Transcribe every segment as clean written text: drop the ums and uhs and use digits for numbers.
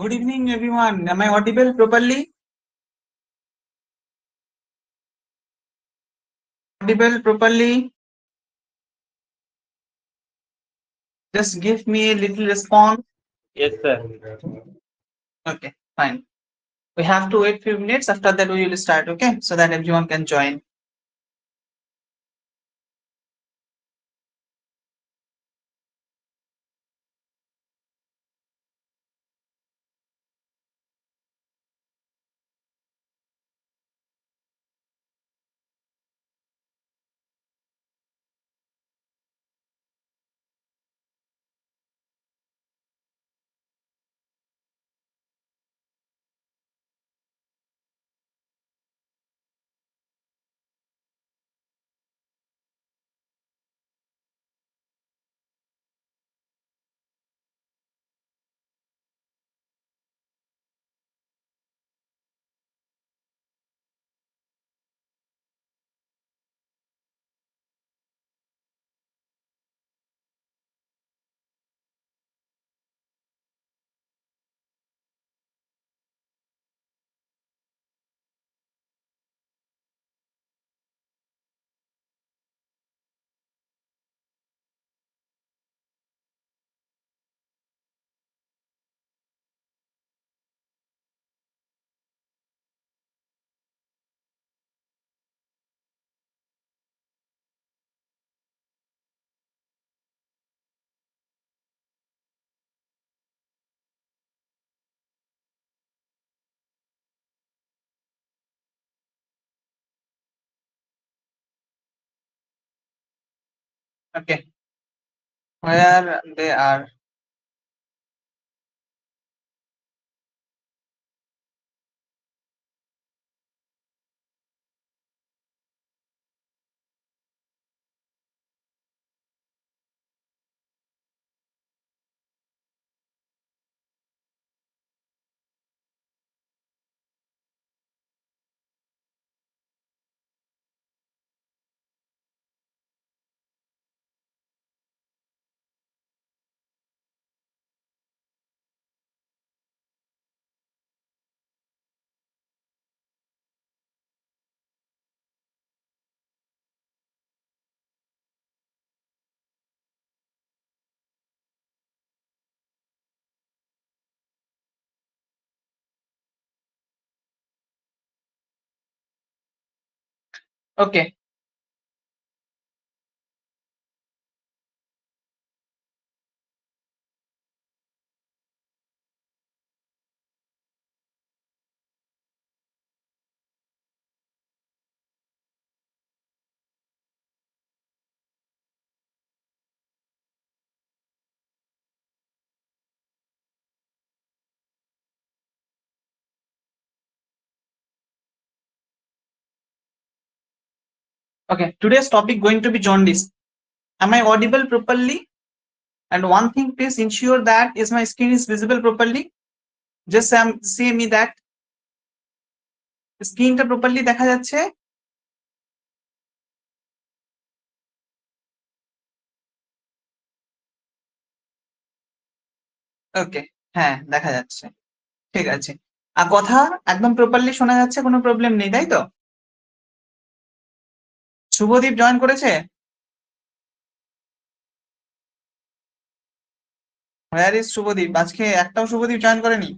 Good evening, everyone. Am I audible properly? Audible properly? Just give me a little response. Yes, sir. Okay, fine. We have to wait few minutes. After that, we will start. Okay, so that everyone can join. Okay, where they are? Okay, okay. Today's topic going to be jaundice. Am I audible properly? And one thing, please ensure that is my screen is visible properly. Just say me that স্ক্রিনটা properly দেখা যাচ্ছে। ওকে, হ্যাঁ দেখা যাচ্ছে। ঠিক আছে, আর কথা একদম প্রপারলি শোনা যাচ্ছে, কোনো প্রবলেম নেই, তাই তো? শুভদীপ জয়েন করেছে? Where is Subhadip? আজকে একটাও শুভদীপ জয়েন করেনি।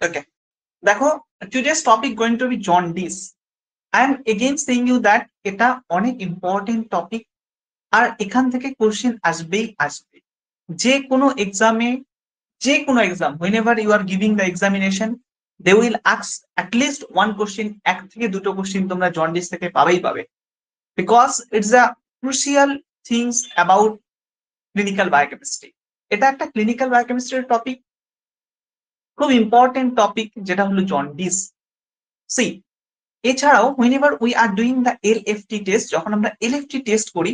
ওকে, দেখো, today's topic going to be jaundice. I am again saying you that এটা অনেক ইম্পর্টেন্ট টপিক, আর এখান থেকে কোশ্চেন আসবেই আসবে। যে কোনো এক্সামে, যে কোনো exam, whenever you are giving the examination, they will ask at least one question, এক থেকে দুটো কোশ্চেন তোমরা জন্ডিস থেকে পাবেই পাবে, because it's a crucial things about clinical biochemistry. এটা একটা ক্লিনিক্যাল বায়োকেমিস্ট্রির টপিক, খুব ইম্পর্টেন্ট টপিক, যেটা হলো জন্ডিস। সি, এছাড়াও whenever we are doing the LFT test, যখন আমরা LFT টেস্ট করি,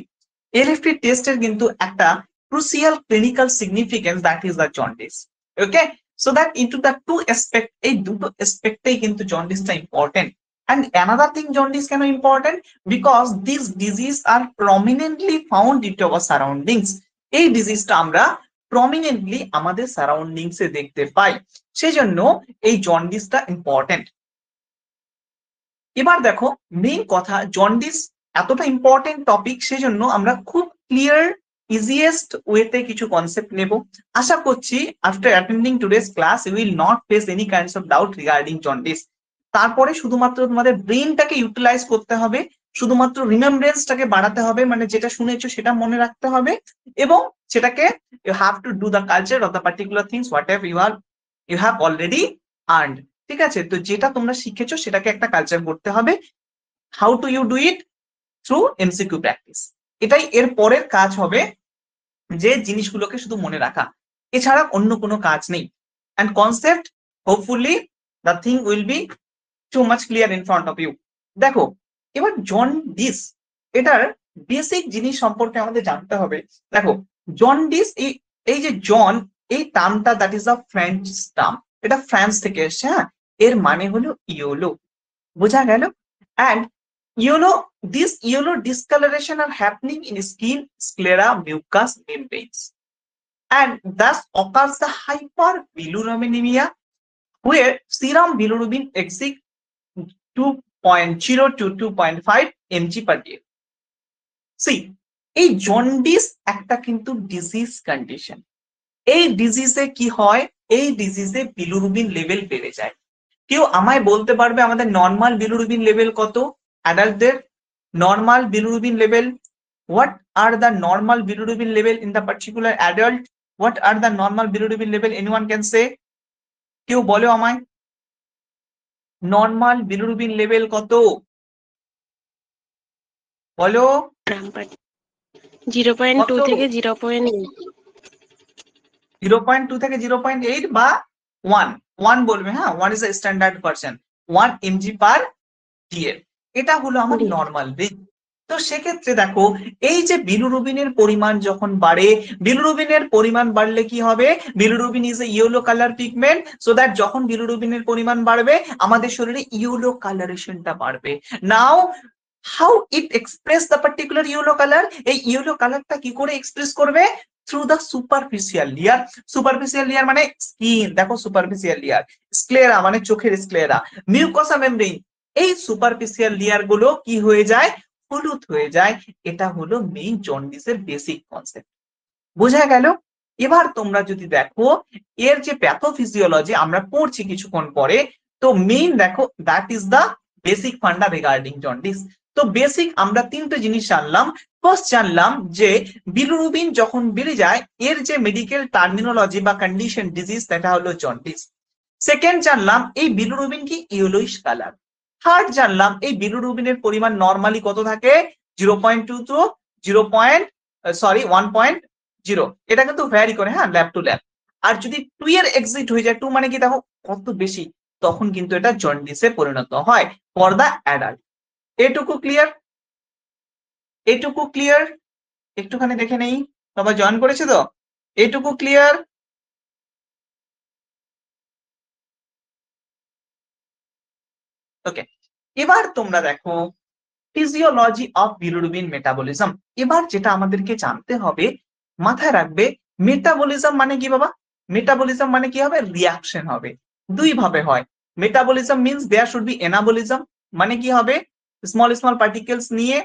LFT টেস্টের কিন্তু একটা crucial clinical significance, that is the jaundice. Okay, so that into the two aspect, এই দুটো অ্যাসপেক্টেই কিন্তু জন্ডিসটা important. And another thing, jaundice কেন important? Because these disease are prominently found into our surroundings. এই ডিজিজটা আমরা প্রমিনেন্টলি আমাদের সারাউন্ডিংস এ দেখতে পাই, সেজন্য এই জন্ডিসটা ইম্পর্টেন্ট। এবার দেখো মেইন কথা, জন্ডিস এতটা ইম্পর্টেন্ট টপিক, সেজন্য আমরা খুব ক্লিয়ার ইজিয়েস্ট ওয়েতে কিছু কনসেপ্ট নেব। আশা করছি after attending today's class you will not face any kinds of doubt regarding jaundice. তারপরে শুধুমাত্র তোমাদের ব্রেনটাকে ইউটিলাইজ করতে হবে, শুধুমাত্র রিমেম্বারেন্সটাকে বাড়াতে হবে, মানে যেটা শুনেছো সেটা মনে রাখতে হবে, এবং সেটাকে you have to do the culture of the particular things whatever you have already earned. ঠিক আছে, তো যেটা তোমরা শিখেছো সেটাকে একটা কালচার করতে হবে। How to you do it? Through MCQ practice. এটাই এর পরের কাজ হবে, যে জিনিসগুলোকে শুধু মনে রাখা, এছাড়া অন্য কোনো কাজ নেই। And concept hopefully the thing will be too much clear in front of you. দেখো এবার জন্ডিস, এটার বেসিক জিনিস সম্পর্কে আমাদের জানতে হবে। দেখো জন্ডিস, এই যে জন, এই টার্মটা that is a French term, এটা ফ্রান্স থেকে এসছে। হ্যাঁ, এর মানে হলো ইয়েলো, বোঝা গেল? And yellow, this yellow discoloration are happening in skin, sclera, mucous membranes, and thus occurs the hyperbilirubinemia, where serum bilirubin exceeds 2.0 to 2.5 mg per day. See, এই জন্ডিস একটা কিন্তু ডিজিজ কন্ডিশন। এই ডিজিজে কি হয়? এই ডিজিজে বিলিরুবিন লেভেল বেড়ে যায়। কেউ আমায় বলতে পারবে আমাদের নর্মাল বিলিরুবিন লেভেল কত? অ্যাডাল্টদের normal bilirubin level, what are the normal bilirubin level in the particular adult? What are the normal bilirubin level? Anyone can say? কেউ বলো আমায় নর্মাল বিলিরুবিন লেভেল কত? বলো। 0.2 থেকে 0.8, 0.2 থেকে 0.8 বা 1 বলবে। হ্যাঁ, 1 is a standard person, 1 mg per dl, এটা হলো আমার নর্মাল রেঞ্জ। তো সেক্ষেত্রে দেখো এই যে বিলিরুবিনের পরিমাণ যখন বাড়ে, বিলিরুবিনের পরিমাণ বাড়লে কি হবে? Bilirubin is a yellow colour pigment, so that যখন বিলিরুবিনের পরিমাণ বাড়বে আমাদের শরীরে ইয়েলো কালারেশনটা বাড়বে। Now how it express the particular yellow colour? এই ইয়েলো কালারটা কি করে এক্সপ্রেস করবে? Through the superficial layer. Superficial layer মানে স্কিন, দেখো সুপারফিশিয়াল লেয়ার, স্ক্লেরা মানে চোখের স্ক্লেরা, মিউকোসা মেমব্রেন, এই সুপারফিশিয়াল লেয়ার গুলো কি হয়ে যায়? হলুদ হয়ে যায়। এটা হলো মেইন জন্ডিসের বেসিক কনসেপ্ট, বোঝা গেল? এবার তোমরা যদি দেখো এর যে প্যাথোফিজিওলজি আমরা পড়ছি কিছুক্ষণ পরে, তো মেইন দেখো that is the basic funda regarding jaundice. তো বেসিক আমরা তিনটে জিনিস জানলাম। ফার্স্ট জানলাম যে বিলিরুবিন যখন বেড়ে যায় এর যে মেডিকেল টার্মিনোলজি বা কন্ডিশন ডিজিজ, সেটা হলো জন্ডিস। সেকেন্ড জানলাম এই বিলিরুবিন কি ইয়েলোইশ কালার। থার্ড জানলাম এই বিলিরুবিনের পরিমাণ নরমালি কত থাকে? 0.2 টু 1.0, এটা কিন্তু ভ্যারি করে, হ্যাঁ, ল্যাব টু ল্যাব। আর যদি 2 এর এক্সিট হয়ে যায়, 2 মানে কি দেখো কত বেশি, তখন কিন্তু এটা জন্ডিসে পরিণত হয় ফর দা অ্যাডাল্ট। এটুকু ক্লিয়ার? এটুকু ক্লিয়ার? একটুখানি দেখে নেই সবাই জয়েন করেছে তো? এটুকু ক্লিয়ার? ওকে, এবার তোমরা দেখো ফিজিওলজি অফ বিলিরুবিন মেটাবলিজম। এবার যেটা আমাদেরকে জানতে হবে, মাথায় রাখবে, মেটাবলিজম মানে কি বাবা? মেটাবলিজম মানে কি হবে? রিয়াকশন হবে। দুই ভাবে হয়। Metabolism means there should be anabolism, মানে কি হবে? স্মল স্মল পার্টিকেলস নিয়ে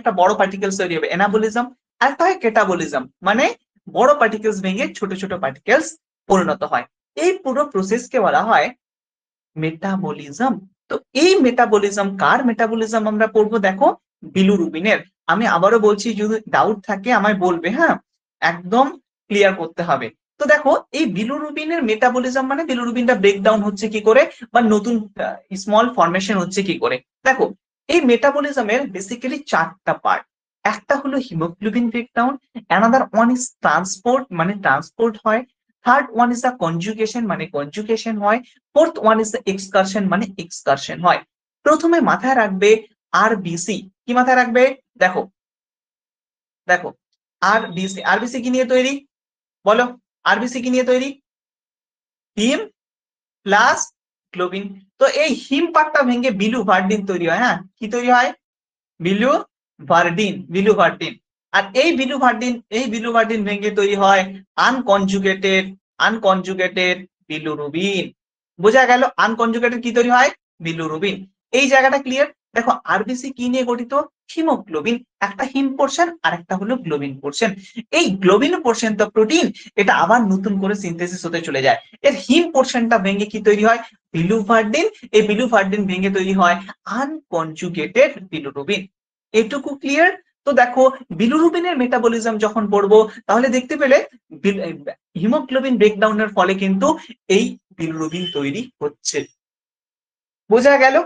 একটা বড় পার্টিকেলস তৈরি হবে, এনাবলিজম। একটা হয় কেটাবলিজম, মানে বড় পার্টিকেলস ভেঙে ছোট ছোট পার্টিকেলস পরিণত হয়। এই পুরো প্রসেসকে বলা হয় মেটাবলিজম। তো এই মেটাবলিজম কার মেটাবলিজম আমরা পড়বো? দেখো বিলিরুবিনের। আমি আবারও বলছি, যদি ডাউট থাকে আমায় বলবে, হ্যাঁ, একদম ক্লিয়ার করতে হবে। তো দেখো এই বিলিরুবিনের মেটাবলিজম মানে বিলিরুবিনটা ব্রেকডাউন হচ্ছে কি করে, বা নতুন স্মল ফরমেশন হচ্ছে কি করে। দেখো এই মেটাবলিজমের বেসিক্যালি 4টা পার্ট। একটা হলো haemoglobin breakdown, another one is transport, মানে ট্রান্সপোর্ট হয়। Third one is the conjugation, মানে কনজুগেশন হয়। Fourth one is the excursion, মানে এক্সকারশন হয়। প্রথমে মাথায় রাখবে আরবিসি। কি মাথায় রাখবে? দেখো দেখো আরবিসি, আরবিসি কি নিয়ে তৈরি? বলো, আরবিসি কি নিয়ে তৈরি? হিম প্লাস হিমোগ্লোবিন। তো এই হিম পার্টটা ভেঙে বিলুভার্ডিন তৈরি হয়। হ্যাঁ, কি তৈরি হয়? বিলুভার্ডিন। আর এই বিলুভার্ডিন ভেঙে তৈরি হয় আনকনজুগেটেড বিলুরুবিন। বোঝা গেল? আনকনজুগেটেড কি তৈরি হয়? বিলুরুবিন। এই জায়গাটা ক্লিয়ার? দেখো আরবিসি কি নিয়ে গঠিত? হিমোগ্লোবিন, একটা হিম পোর্শন আর একটা হলো গ্লোবিন পোর্শন। এই গ্লোবিন পোর্শন তো প্রোটিন, এটা আবার নতুন করে সিনথেসিস হতে চলে যায়। এর হিম পোর্শনটা ভেঙে কি তৈরি হয়? বিলুভার্ডিন। এই বিলুভার্ডিন ভেঙে তৈরি হয় আনকনজুগেটেড বিলুরুবিন। এটুকু ক্লিয়ার? তো দেখো বিলুরুবিনের মেটাবলিজম যখন পড়বো তাহলে দেখতে পেলে হিমোগ্লোবিন ব্রেকডাউনের ফলে কিন্তু এই বিলুরুবিন তৈরি হচ্ছে। বোঝা গেল?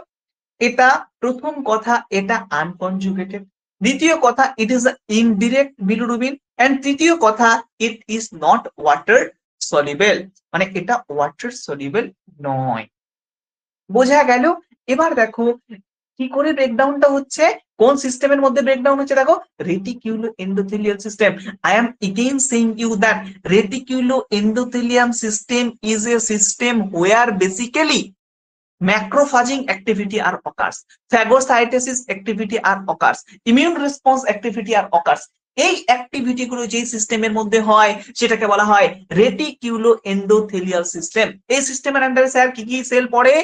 এটা প্রথম কথা, এটা আনকনজুগেটেড। দ্বিতীয় কথা, it is indirect bilirubin. And তৃতীয় কথা, it is not water soluble, মানে এটা ওয়াটার সলিবেল নয়। বোঝা গেল? এবার দেখো কি করে ব্রেকডাউনটা হচ্ছে, কোন সিস্টেমের মধ্যে ব্রেকডাউন হচ্ছে। দেখো reticuloendothelial system. I am again saying you that reticuloendothelium system is a system where basically macrophaging activity are occurs, phagocytosis activity are occurs, immune response activity are occurs। এই activity গুলো যে সিস্টেমের মধ্যে হয় সেটাকে বলা হয় রেটিকিউলো endothelial system. এই সিস্টেমের আন্ডারে স্যার কি কি সেল পড়ে?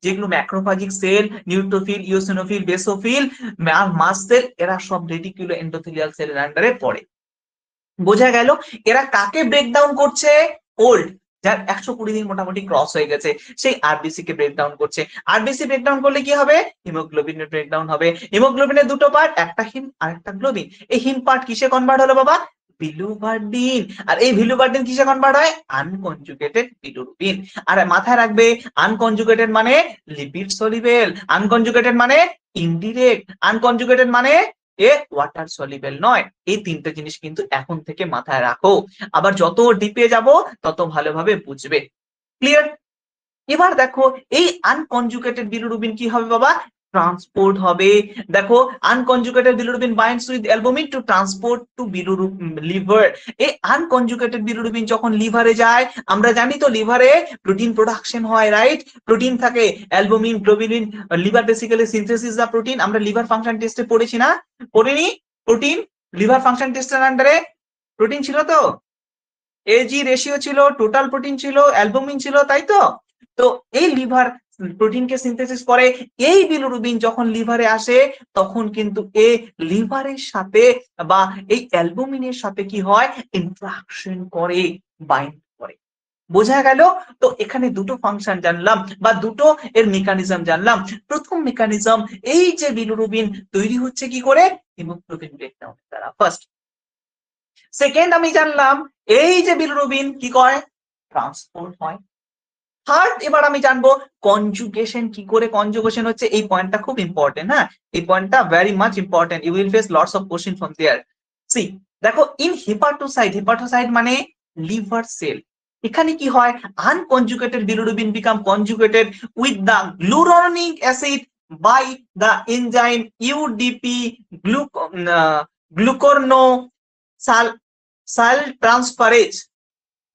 যেগুলো macrophagic cell, neutrophil, eosinophil, basophil, mast cell, এরা সব রেটিকিউলো এন্ডোথেলিয়াল সেলের আন্ডারে পড়ে। বোঝা গেল? এরা কাকে ব্রেকডাউন করছে? ওল্ড, যার 120 দিন মোটামুটি ক্রস হয়ে গেছে, সেই আরবিসি কে ব্রেকডাউন করছে। আরবিসি ব্রেকডাউন করলে কি হবে? হিমোগ্লোবিনের ব্রেকডাউন হবে। হিমোগ্লোবিনের দুটো পার্ট, একটা হিম আর একটা গ্লোবিন। এই হিম পার্ট কিসে কনভার্ট হলো বাবা? বিলুভার্ডিন। আর এই বিলুভার্ডিন কিসে কনভার্ট হয়? আনকনজুগেটেড বিলুরুবিন। আর মাথায় রাখবে আনকনজুগেটেড মানে লিপিড সলিবেল, আনকনজুগেটেড মানে ইনডিরেক্ট, আনকনজুগেটেড মানে এ ওয়াটার সলিবেল নয়। এই তিনটা জিনিস কিন্তু এখন থেকে মাথায় রাখো, আবার যত ডিপে যাব তত ভালোভাবে বুঝবে। ক্লিয়ার? এবার দেখো এই আনকনজুগেটেড বিলিরুবিন কি হবে বাবা? ট্রান্সপোর্ট হবে। দেখো unconjugated bilirubin binds with albumin to transport to liver. এই আনকনজুগেটেড বিলিরুবিন যখন লিভারে যায়, আমরা জানি তো লিভারে প্রোটিন প্রোডাকশন হয়, রাইট? প্রোটিন থাকে, albumin, globulin. Liver basically synthesis the protein. আমরা লিভার ফাংশন টেস্টে পড়েছি না? পড়িনি? প্রোটিন লিভার ফাংশন টেস্টের আন্ডারে প্রোটিন ছিল তো, এজি রেশিও ছিল, টোটাল প্রোটিন ছিল, অ্যালবুমিন ছিল, তাই তো? তো এই লিভার প্রোটিনকে সিনথেসিস করে। এই বিলিরুবিন যখন লিভারে আসে তখন কিন্তু এই লিভারের সাথে বা এই অ্যালবুমিনের সাথে কি হয়? ইন্টারঅ্যাকশন করে, বাইন্ড করে। বোঝা গেল? তো এখানে দুটো ফাংশন জানলাম বা দুটো এর মেকানিজম জানলাম। প্রথম মেকানিজম, এই যে বিলিরুবিন তৈরি হচ্ছে কি করে? হিমোগ্লোবিন ব্রেকডাউনের দ্বারা, ফার্স্ট। সেকেন্ড আমি জানলাম এই যে বিলিরুবিন কি করে? ট্রান্সপোর্ট হয়। থার্ড এবার আমি জানবো কনজুগেশন কি করে কনজুগেশন হচ্ছে। এই পয়েন্টটা খুব ইম্পর্টেন্ট। হ্যাঁ, এই পয়েন্টটা very much important. You will face lots of question from there. See, দেখো ইন হেপাটোসাইট মানে লিভার সেল, এখানে কি হয়? Unconjugated bilirubin become conjugated with the glucuronic acid by the enzyme UDP glucuronosyl transferase,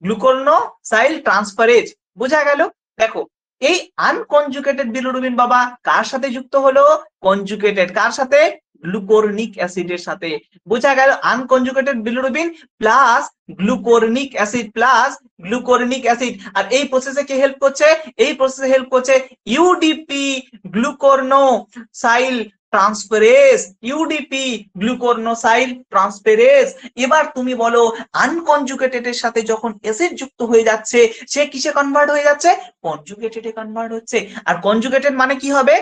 গ্লুকোরনোসাইল transferase. বোঝা গেল? দেখো এই unconjugated bilirubin বাবা কার সাথে যুক্ত হলো? কনজুগেটেড। কার সাথে? গ্লুকোরনিক অ্যাসিডের সাথে। বোঝা গেল? Unconjugated bilirubin plus glucuronic acid plus glucuronic acid. আর এই প্রসেসে কে হেল্প করছে? এই প্রসেসে হেল্প করছে UDP glucuronosyl transferase, UDP glucuronosyl transferase. এবার তুমি বলো আনকনজুগেটেড এর সাথে যখন অ্যাসিড যুক্ত হয়ে যাচ্ছে সে কিসে কনভার্ট হয়ে যাচ্ছে? কনজুগেটেড এ কনভার্ট হচ্ছে। আর কনজুগেটেড মানে কি হবে?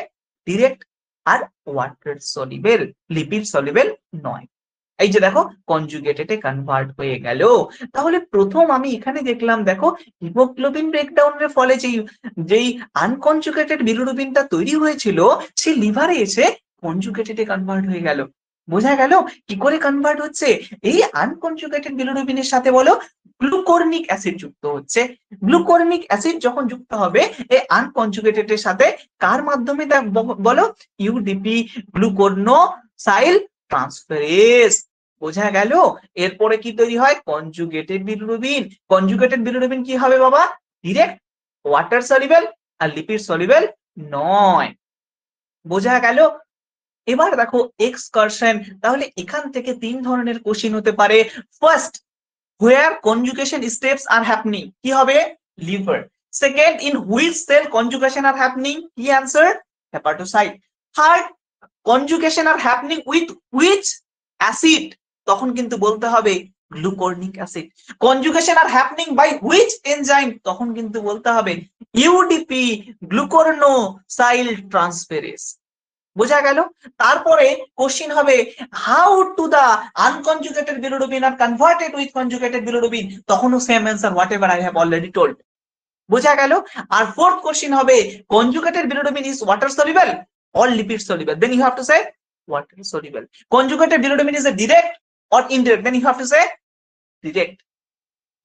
ডিরেক্ট আর ওয়াটার সলিবেল, লিপিড সলিবেল নয়। এই যে দেখো কনজুগেটেড এ কনভার্ট হয়ে গেল। তাহলে প্রথম আমি এখানে দেখলাম, দেখো হিমোগ্লোবিন ব্রেকডাউনের ফলে যেই আনকনজুগেটেড বিলিরুবিনটা তৈরি হয়েছিল সে লিভারে এসে কনজুগেটেড এ কনভার্ট হয়ে গেল। বোঝা গেল কি করে কনভার্ট হচ্ছে? এই আনকনজুগেটেড বিলিরুবিনের সাথে বলো গ্লুকোরনিক অ্যাসিড যুক্ত হচ্ছে। গ্লুকোরনিক অ্যাসিড যখন যুক্ত হবে এই আনকনজুগেটেড এর সাথে, কার মাধ্যমে বলো? UDP glucuronosyl transferase. বোঝা গেল? এরপরে কি তৈরি হয়? Conjugated bilirubin. কনজুগেটেড বিলিরুবিন কি হবে বাবা? ডিরেক্ট ওয়াটার সলিবেল আর লিপিড সলিউবল নয়। বোঝা গেল? এবার দেখো এক্সকারশন, তাহলে এখান থেকে 3 ধরনের কোশ্চেন হতে পারে। First, where conjugation steps are happening, কি হবে? Liver. Second, in which cell conjugation are happening, কি answer? Hepatocyte. Third, conjugation are happening with which acid, তখন কিন্তু বলতে হবে গ্লুকোনিক acid. conjugation are happening by which enzyme, তখন কিন্তু বলতে হবে ইউডিপি, গ্লুকোরোনোসাইল ট্রান্সফেরেজ। বোঝা গেল? তারপরে কোশ্চিন হবে how to the unconjugated bilirubin are converted with conjugated bilirubin, তখনও same answer whatever I have already told. বোঝা গেল? আর ফোর্থ কোশ্চিন হবে conjugated bilirubin is water soluble or lipid soluble, then you have to say water soluble. Conjugated bilirubin is a direct or indirect, then you have to say direct.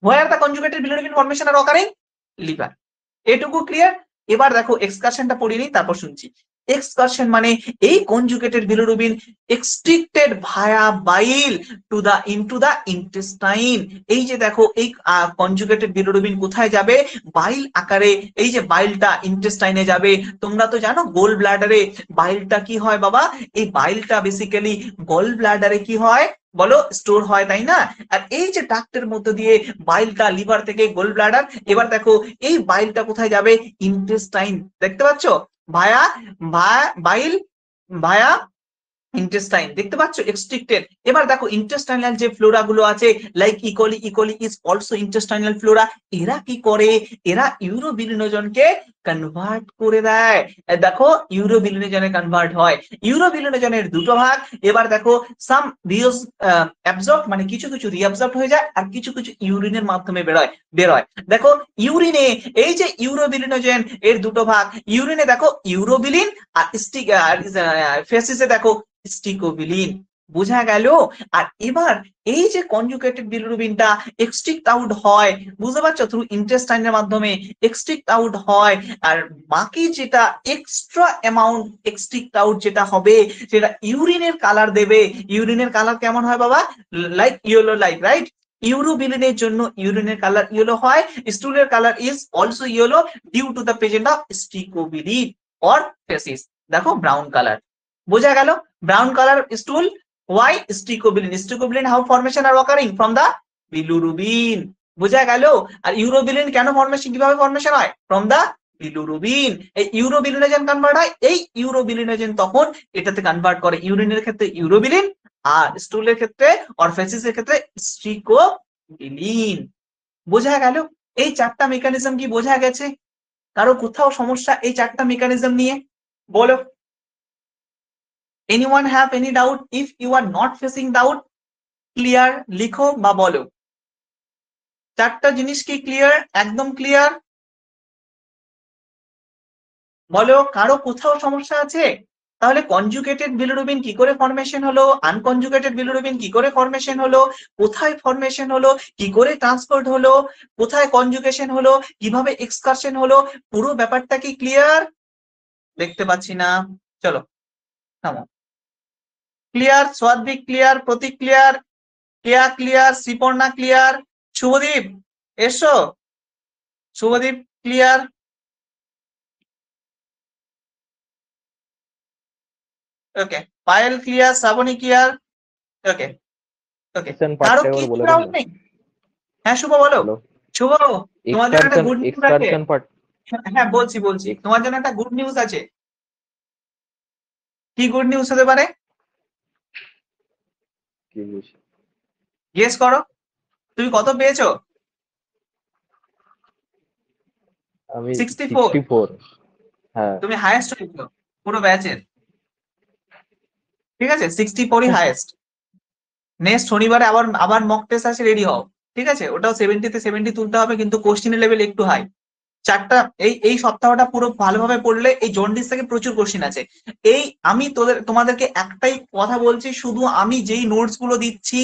Where the conjugated bilirubin formation are occurring? Liver. এটুকু clear? এবার দেখো এক্সকারশনটা পড়িয়ে নিই, তারপর শুনছি। Excursion মানে এই conjugated bilirubin extracted via bile to the into the intestine. এই যে দেখো এই কনজুগেটেড বিলিরুবিন কোথায় যাবে? বাইল আকারে। এই যে বাইলটা ইন্টেস্টাইনে যাবে। তোমরা তো জানো গোল ব্লাডারে বাইলটা কি হয় বাবা? এই বাইলটা বেসিক্যালি গোল ব্লাডারে কি হয় বলো? স্টোর হয়, তাই না? আর এই যে ডাক্টের মধ্যে দিয়ে বাইলটা লিভার থেকে গোল ব্লাডার, এবার দেখো এই বাইলটা কোথায় যাবে? ইন্টেস্টাইন। দেখতে পাচ্ছ? ভায়া বাইল ভায়া ইন্টেস্টাইন, দেখতে পাচ্ছ? এক্সট্রিক্টেড। এবার দেখো ইন্টেস্টাইনাল যে ফ্লোরা গুলো আছে like E. coli, E. coli is also intestinal Flora. এরা কি করে? এরা ইউরোবিলিনোজনকে কনভার্ট করে দেয়। দেখো ইউরোবিলিনোজনে কনভার্ট হয়। ইউরোবিলিনোজনের দুটো ভাগ। এবার দেখো সাম রিওস অ্যাবজর্ব, মানে কিছু কিছু রিঅ্যাবজর্ব হয়ে যায় আর কিছু কিছু ইউরিনের মাধ্যমে বেরোয়। দেখো ইউরিনে এই যে ইউরোবিলিনোজেন এর দুটো ভাগ। ইউরিনে দেখো ইউরোবিলিন আর ফেসিসে দেখো স্টিকোবিলিন। বোঝা গেল? আর এবার এই যে কনজুগেটেড বিলিরুবিনটা এক্সট্রিক্ট আউট হয়, বুঝতে পারছো? থ্রু ইন্টেস্টাইনের মাধ্যমে এক্সট্রিক্ট আউট হয়। আর বাকি যেটা এক্সট্রা অ্যামাউন্ট এক্সট্রিক্ট আউট যেটা হবে সেটা ইউরিনের কালার দেবে। ইউরিনের কালার কেমন হয় বাবা? Like yellow like, right? ইউরোবিলিনের জন্য ইউরিনের কালার ইয়েলো হয়। স্টুলের colour is also yellow due to the present of stercobilin or faeces. দেখো ব্রাউন কালার। বোঝা গেল? Brown colour stool, why? Stercobilin. Stercobilin how formation are occurring? From the bilirubin. বোঝা গেল? আর ইউরোবিলিন কেন ফরমেশন, কিভাবে ফরমেশন হয়? From the bilirubin. এই ইউরোবিলিনোজেন কনভার্ট হয়। এই ইউরোবিলিনোজেন তখন এটাতে কনভার্ট করে। ইউরিনের ক্ষেত্রে ইউরোবিলিন, আর স্টুলের ক্ষেত্রে অর ফেসিসের ক্ষেত্রে স্টিকোবিলিন। বোঝা গেল? এই চারটা মেকানিজম কি বোঝা গেছে? কারো কোথাও সমস্যা এই চারটা মেকানিজম নিয়ে? বলো। anyone have any doubt? if you are not facing doubt, clear লিখো বা বলো। চারটা জিনিস কি ক্লিয়ার? একদম ক্লিয়ার? বলো কারো কোথাও সমস্যা আছে? তাহলে কনজুগেটেড বিলিরুবিন কি করে ফরমেশন হলো, আনকনজুগেটেড বিলিরুবিন কি করে ফরমেশন হলো, কোথায় ফরমেশন হলো, কি করে ট্রান্সপোর্ট হলো, কোথায় কনজুগেশন হলো, কিভাবে এক্সকারশন হলো, পুরো ব্যাপারটা কি ক্লিয়ার? দেখতে পাচ্ছি না, চলো থামো। ক্লিয়ার? সোয়াদ্বিক ক্লিয়ার? প্রতীক ক্লিয়ার? কেয়া ক্লিয়ার? শ্রীপর্ণা ক্লিয়ার? শুভদীপ এসো। শুভদীপ ক্লিয়ার? ওকে। পায়েল ক্লিয়ার? শ্রাবণী ক্লিয়ার? ওকে ওকে। কারো কিছু ডাউট নেই? হ্যাঁ শুভ বলো। শুভ, তোমার জন্য একটা গুড নিউজ আছে। হ্যাঁ বলছি তোমার জন্য একটা গুড নিউজ আছে। কি গুড নিউজ হতে পারে? গেস করো। তুমি কত পেয়েছো? আমি 64। হ্যাঁ, তুমি হাইয়েস্ট হয়েছো পুরো ব্যাচের। ঠিক আছে, 64ই হাইয়েস্ট। নেক্সট শনিবারে আবার মক টেস্ট আছে, রেডি হও। ঠিক আছে, ওটাও 70-তে 70 তুলতে হবে, কিন্তু কোশ্চেনের লেভেল একটু হাই। চারটা এই সপ্তাহটা পুরো ভালোভাবে পড়লে এই জন্ডিস থেকে প্রচুর কোশ্চেন আছে। এই আমি তোমাদেরকে একটাই কথা বলছি, শুধু আমি যেই নোটস গুলো দিচ্ছি,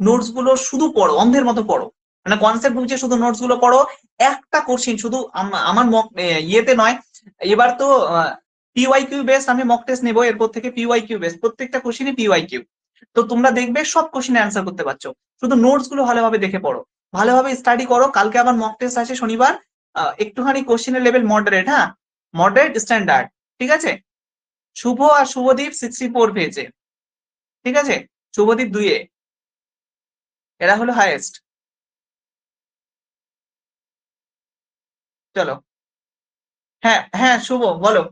নোটস গুলো শুধু পড়ো, অন্ধের মতো পড়ো। মানে কনসেপ্ট বুঝে শুধু নোটস গুলো পড়ো। একটা কোশ্চেন শুধু আমার মক ইয়েতে নয়, এবার তো পিওয়াইকিউ বেস আমি মক টেস্ট নেবো এরপর থেকে। পিওয়াইকিউ বেস, প্রত্যেকটা কোশ্চেনই পিওয়াইকিউ। তো তোমরা দেখবে সব কোশ্চেনে অ্যান্সার করতে পারছো। শুধু নোটস গুলো ভালোভাবে দেখে পড়ো, ভালোভাবে স্টাডি করো। কালকে আবার মক টেস্ট আছে শনিবার। একটুখানি কোশ্চেনের লেভেল মডারেট, হ্যাঁ। মডারেট স্ট্যান্ডার্ড, ঠিক আছে। শুভ আর শুভদীপ 64 পেয়েছে, ঠিক আছে। শুভদীপ 2-এ, এরা হলো হাইয়েস্ট। চলো, হ্যাঁ হ্যাঁ শুভ বলো।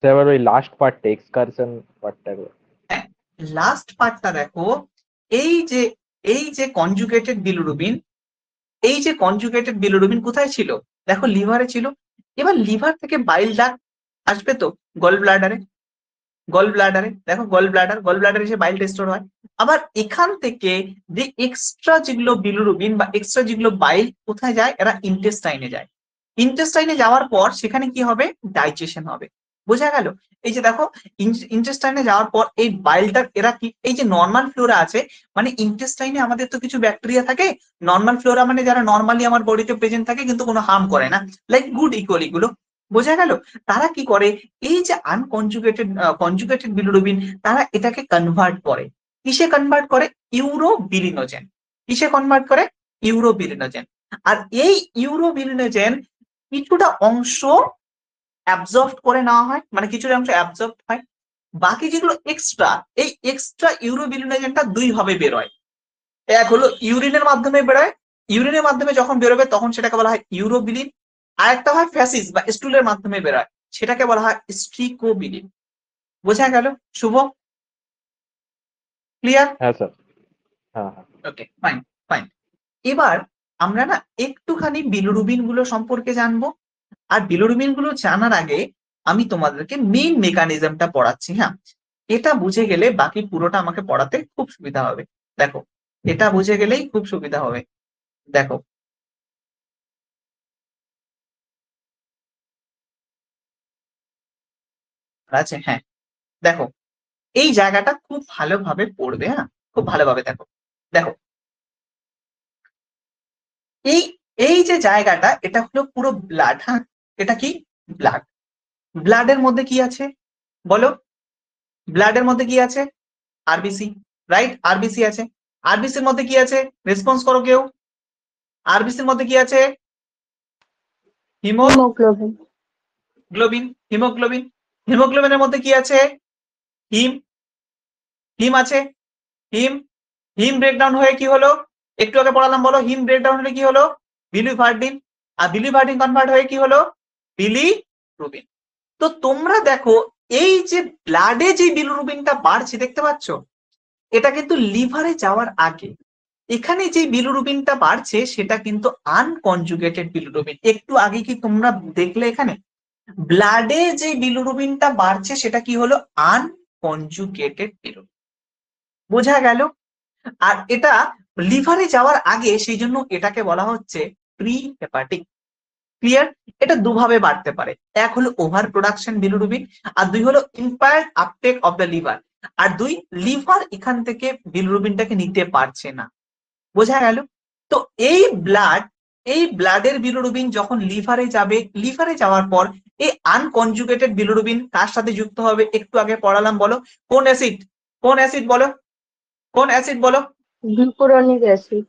এবার ওই লাস্ট পার্টটা এক্সকারশন পার্টটা হ্যাঁ, লাস্ট পার্টটা দেখো, এই যে এই যে কনজুগেটেড বিলিরুবিন, এই যে কনজুগেটেড বিলিরুবিন কোথায় ছিল? দেখো লিভারে ছিল। এবার লিভার থেকে বাইল ডাক্ট আসবে তো গল ব্লাডারে, দেখো গল ব্লাডারে এসে বাইলটা স্টোর হয়। আবার এখান থেকে যে এক্সট্রা যেগুলো বিলিরুবিন বা এক্সট্রা যেগুলো বাইল কোথায় যায়? এরা ইন্টেস্টাইনে যায়। ইন্টেস্টাইনে যাওয়ার পর সেখানে কি হবে? ডাইজেশন হবে। বোঝা গেল? এই যে দেখো, ইন্টেস্টাইনে যাওয়ার পর এই বাইলটা এরা কি, এই যে নর্মাল ফ্লোরা আছে, মানে ইন্টেস্টাইনে আমাদের তো কিছু ব্যাকটেরিয়া থাকে, নর্মাল ফ্লোরা মানে যারা নর্মালি আমার বডিতে প্রেজেন্ট থাকে কিন্তু কোনো হার্ম করে না, লাইক গুড ইকোয়ালি গুলো। বোঝা গেল? তারা কি করে, এই যে আনকনজুগেটেড কনজুগেটেড বিলিরুবিন, তারা এটাকে কনভার্ট করে। কিসে কনভার্ট করে? ইউরোবিলিনোজেন। কিসে কনভার্ট করে? ইউরোবিলিনোজেন। আর এই ইউরোবিলিনোজেন কিছুটা অংশ অ্যাবজর্ব করে নেওয়া হয়, মানে কিছুটা অংশ অ্যাবজর্ব হয়। বাকি যেগুলো এক্সট্রা, এই এক্সট্রা ইউরোবিলিনোজেনটা দুই ভাবে বেরোয়। এক হলো ইউরিনের মাধ্যমে বেরোয়, ইউরিনের মাধ্যমে যখন বেরোবে তখন সেটাকে বলা হয় ইউরোবিলিন। আর একটা হয় ফ্যাসিস বা স্টুলের মাধ্যমে বেরোয়, সেটাকে বলা হয় স্ট্রিকোবিলিন। বোঝা গেল শুভ? ক্লিয়ার? হ্যাঁ স্যার, হ্যাঁ হ্যাঁ। ওকে, ফাইন ফাইন। এবার আমরা না একটুখানি বিলিরুবিন গুলো সম্পর্কে জানবো। আর বিলিরুবিন গুলো জানার আগে আমি তোমাদেরকে মেইন মেকানিজমটা পড়াচ্ছি। হ্যাঁ, এটা বুঝে গেলে বাকি পুরোটা আমাকে পড়াতে খুব সুবিধা হবে। দেখো, এটা বুঝে গেলেই খুব সুবিধা হবে। দেখো, আছে, হ্যাঁ। দেখো, এই জায়গাটা খুব ভালোভাবে পড়বে। হ্যাঁ, খুব ভালোভাবে দেখো। দেখো, এই এই যে জায়গাটা, এটা হলো পুরো ব্লাড। হ্যাঁ, এটা কি? ব্লাড। ব্লাডের মধ্যে কি আছে বলো? ব্লাডের মধ্যে কি আছে? RBC, right? আরবিসি আছে। আরবিসির মধ্যে কি আছে? রেসপন্স করো কেউ। আরবিসির মধ্যে কি আছে? হিমোগ্লোবিন। হিমোগ্লোবিন। হিমোগ্লোবিন। হিমোগ্লোবিনের মধ্যে কি আছে? হিম। হিম আছে। হিম। হিম ব্রেকডাউন হয়ে কি হলো? একটু আগে পড়ালাম, বলো। হিম ব্রেকডাউন হলে কি হলো? বিলিভার্ডিন। আর বিলিভার্ডিন কনভার্ট হয়ে কি হলো? বিলিরুবিন। তো তোমরা দেখো, এই যে ব্লাডে যে বিলিরুবিনটা বাড়ছে দেখতে পাচ্ছ, এটা কিন্তু লিভারে যাওয়ার আগে। এখানে যে বিলিরুবিনটা বাড়ছে সেটা কিন্তু আনকনজুগেটেড বিলিরুবিন। একটু আগে কি তোমরা দেখলে এখানে ব্লাডে যে বিলিরুবিনটা বাড়ছে সেটা কি হলো? Unconjugated bilirubin. বোঝা গেল? আর এটা লিভারে যাওয়ার আগে, সেই জন্য এটাকে বলা হচ্ছে প্রি হেপাটিক। ক্লিয়ার? এটা দুভাবে বাড়তে পারে। এক হলো ওভার প্রোডাকশন বিলিরুবিন, আর দুই হলো ইম্পায়ার্ড আপটেক অফ দ্য লিভার। আর দুই, লিভার এখান থেকে বিলিরুবিনটাকে নিতে পারছে না। বোঝা গেল? তো এই ব্লাডের বিলিরুবিন যখন লিভারে যাবে, লিভারে যাওয়ার পর এই আনকনজুগেটেড বিলিরুবিন কার সাথে যুক্ত হবে? একটু আগে পড়ালাম, বলো। কোন অ্যাসিড? কোন অ্যাসিড বলো? কোন অ্যাসিড বলো? Glucuronic acid.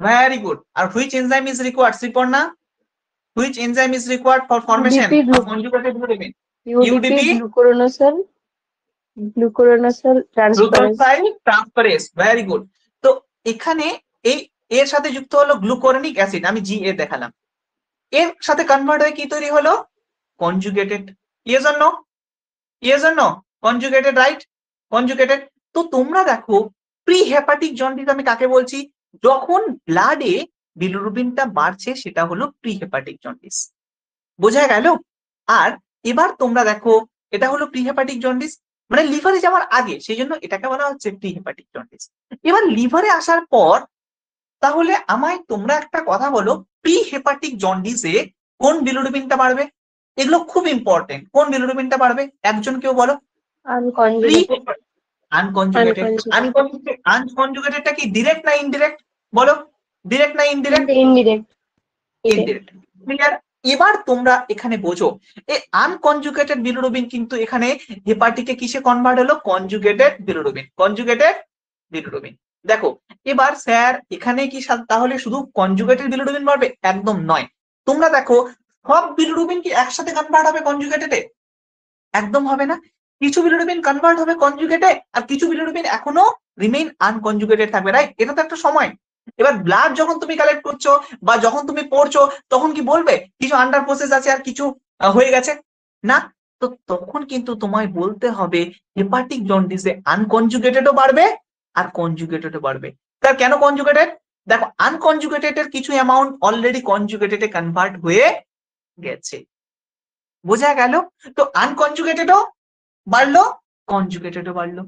Very good. আর which enzyme is required? Sriparna, which enzyme is required for formation UDP of conjugated bilirubin? UDP UDP, glucuronosyl transferase. Glucosyl transferase. Very good. তো এখানে এই এর সাথে যুক্ত হলো গ্লুকোরোনিক অ্যাসিড, আমি জি এ দেখালাম। এর সাথে কনভার্ট হয়ে কি তৈরি হলো? Conjugated. Yes or no? Yes or no? Conjugated, right? Conjugated. তো তোমরা দেখো, প্রি হেপাটিক জন্ডিস আমি কাকে বলছি? যখন ব্লাডে বিলিরুবিনটা বাড়ছে সেটা হলো প্রি হেপাটিক জন্ডিস। বোঝা গেল? আর এবার তোমরা দেখো, এটা হলো প্রি হেপাটিক জন্ডিস, মানে লিভারে যাওয়ার আগে, সেই জন্য এটাকে বলা হচ্ছে প্রি হেপাটিক জন্ডিস। এবার লিভারে আসার পর, তাহলে আমায় তোমরা একটা কথা বলো, প্রি হেপাটিক জন্ডিসে কোন বিলিরুবিনটা বাড়বে? এগুলো খুব ইম্পর্টেন্ট। কোন বিলিরুবিনটা বাড়বে? একজন কেউ বলো। Pre unconjugated. আনকনজুগেটেড। আনকনজুগেটেডটা কি ডিরেক্ট না ইনডিরেক্ট বলো? ডিরেক্ট না ইনডিরেক্ট? ইনডিরেক্ট। ইনডিরেক্ট। ক্লিয়ার? এবার তোমরা এখানে বোঝো, এই আনকনজুগেটেড বিলিরুবিন কিন্তু এখানে হেপাটিকে কিসে কনভার্ট হলো? Conjugated bilirubin. Conjugated bilirubin. দেখো, এবার স্যার এখানে কি তাহলে শুধু কনজুগেটেড বিলিরুবিন বাড়বে? একদম নয়। তোমরা দেখো, সব বিলিরুবিন কি একসাথে কনভার্ট হবে কনজুগেটেডে? একদম হবে না। কিছু বিলিরুবিন কনভার্ট হবে কনজুগেটে, আর কিছু বিলিরুবিন এখনো রিমেইন আনকনজুগেটেড থাকবে, রাইট? এটা তো একটা সময়। এবার ব্লাড যখন তুমি কালেক্ট করছো বা যখন তুমি পড়ছো, তখন কি বলবে কিছু আন্ডার প্রসেস আছে আর কিছু হয়ে গেছে? না। তো তখন কিন্তু তোমায় বলতে হবে হেপাটিক জন্ডিসে আনকনজুগেটেডও বাড়বে আর কনজুগেটেডও বাড়বে। তার কেন কনজুগেটেড? দেখো, আনকনজুগেটেড এর কিছু অ্যামাউন্ট অলরেডি কনজুগেটেডে কনভার্ট হয়ে গেছে। বোঝা গেল? তো আনকনজুগেটেডও বাড়লো, কনজুগেটেডও বাড়লো।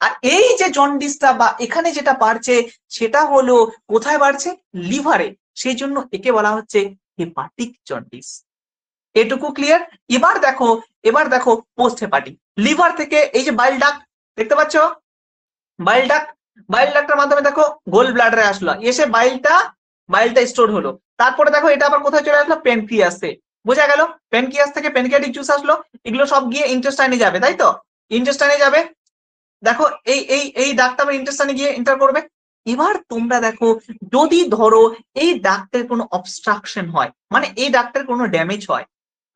আর এই যে জন্ডিসটা বা এখানে যেটা বাড়ছে সেটা হলো কোথায় বাড়ছে? লিভারে। সেই জন্য একে বলা হচ্ছে হেপাটিক জন্ডিস। এটুকু ক্লিয়ার? এবার দেখো পোস্ট হেপাটিক। লিভার থেকে এই যে বাইল ডাক্ট দেখতে পাচ্ছ, বাইল ডাক্টের মাধ্যমে দেখো গোল ব্লাডারে আসলো, এসে বাইলটা স্টোর হলো। তারপরে দেখো এটা আবার কোথায় চলে আসলো? প্যানক্রিয়াসে। বোঝা গেল? প্যানক্রিয়াস থেকে প্যানক্রিয়াটিক জুস আসলো, এগুলো সব গিয়ে ইন্টেস্টাইনে যাবে, তাই তো? ইন্টেস্টাইনে যাবে। দেখো এই ডাক্ট আবার ইন্টেস্টাইনে গিয়ে এন্টার করবে। এবার তোমরা দেখো, যদি ধরো এই ডাক্টের কোনো অবস্ট্রাকশন হয়, মানে এই ডাক্টের কোনো ড্যামেজ হয়,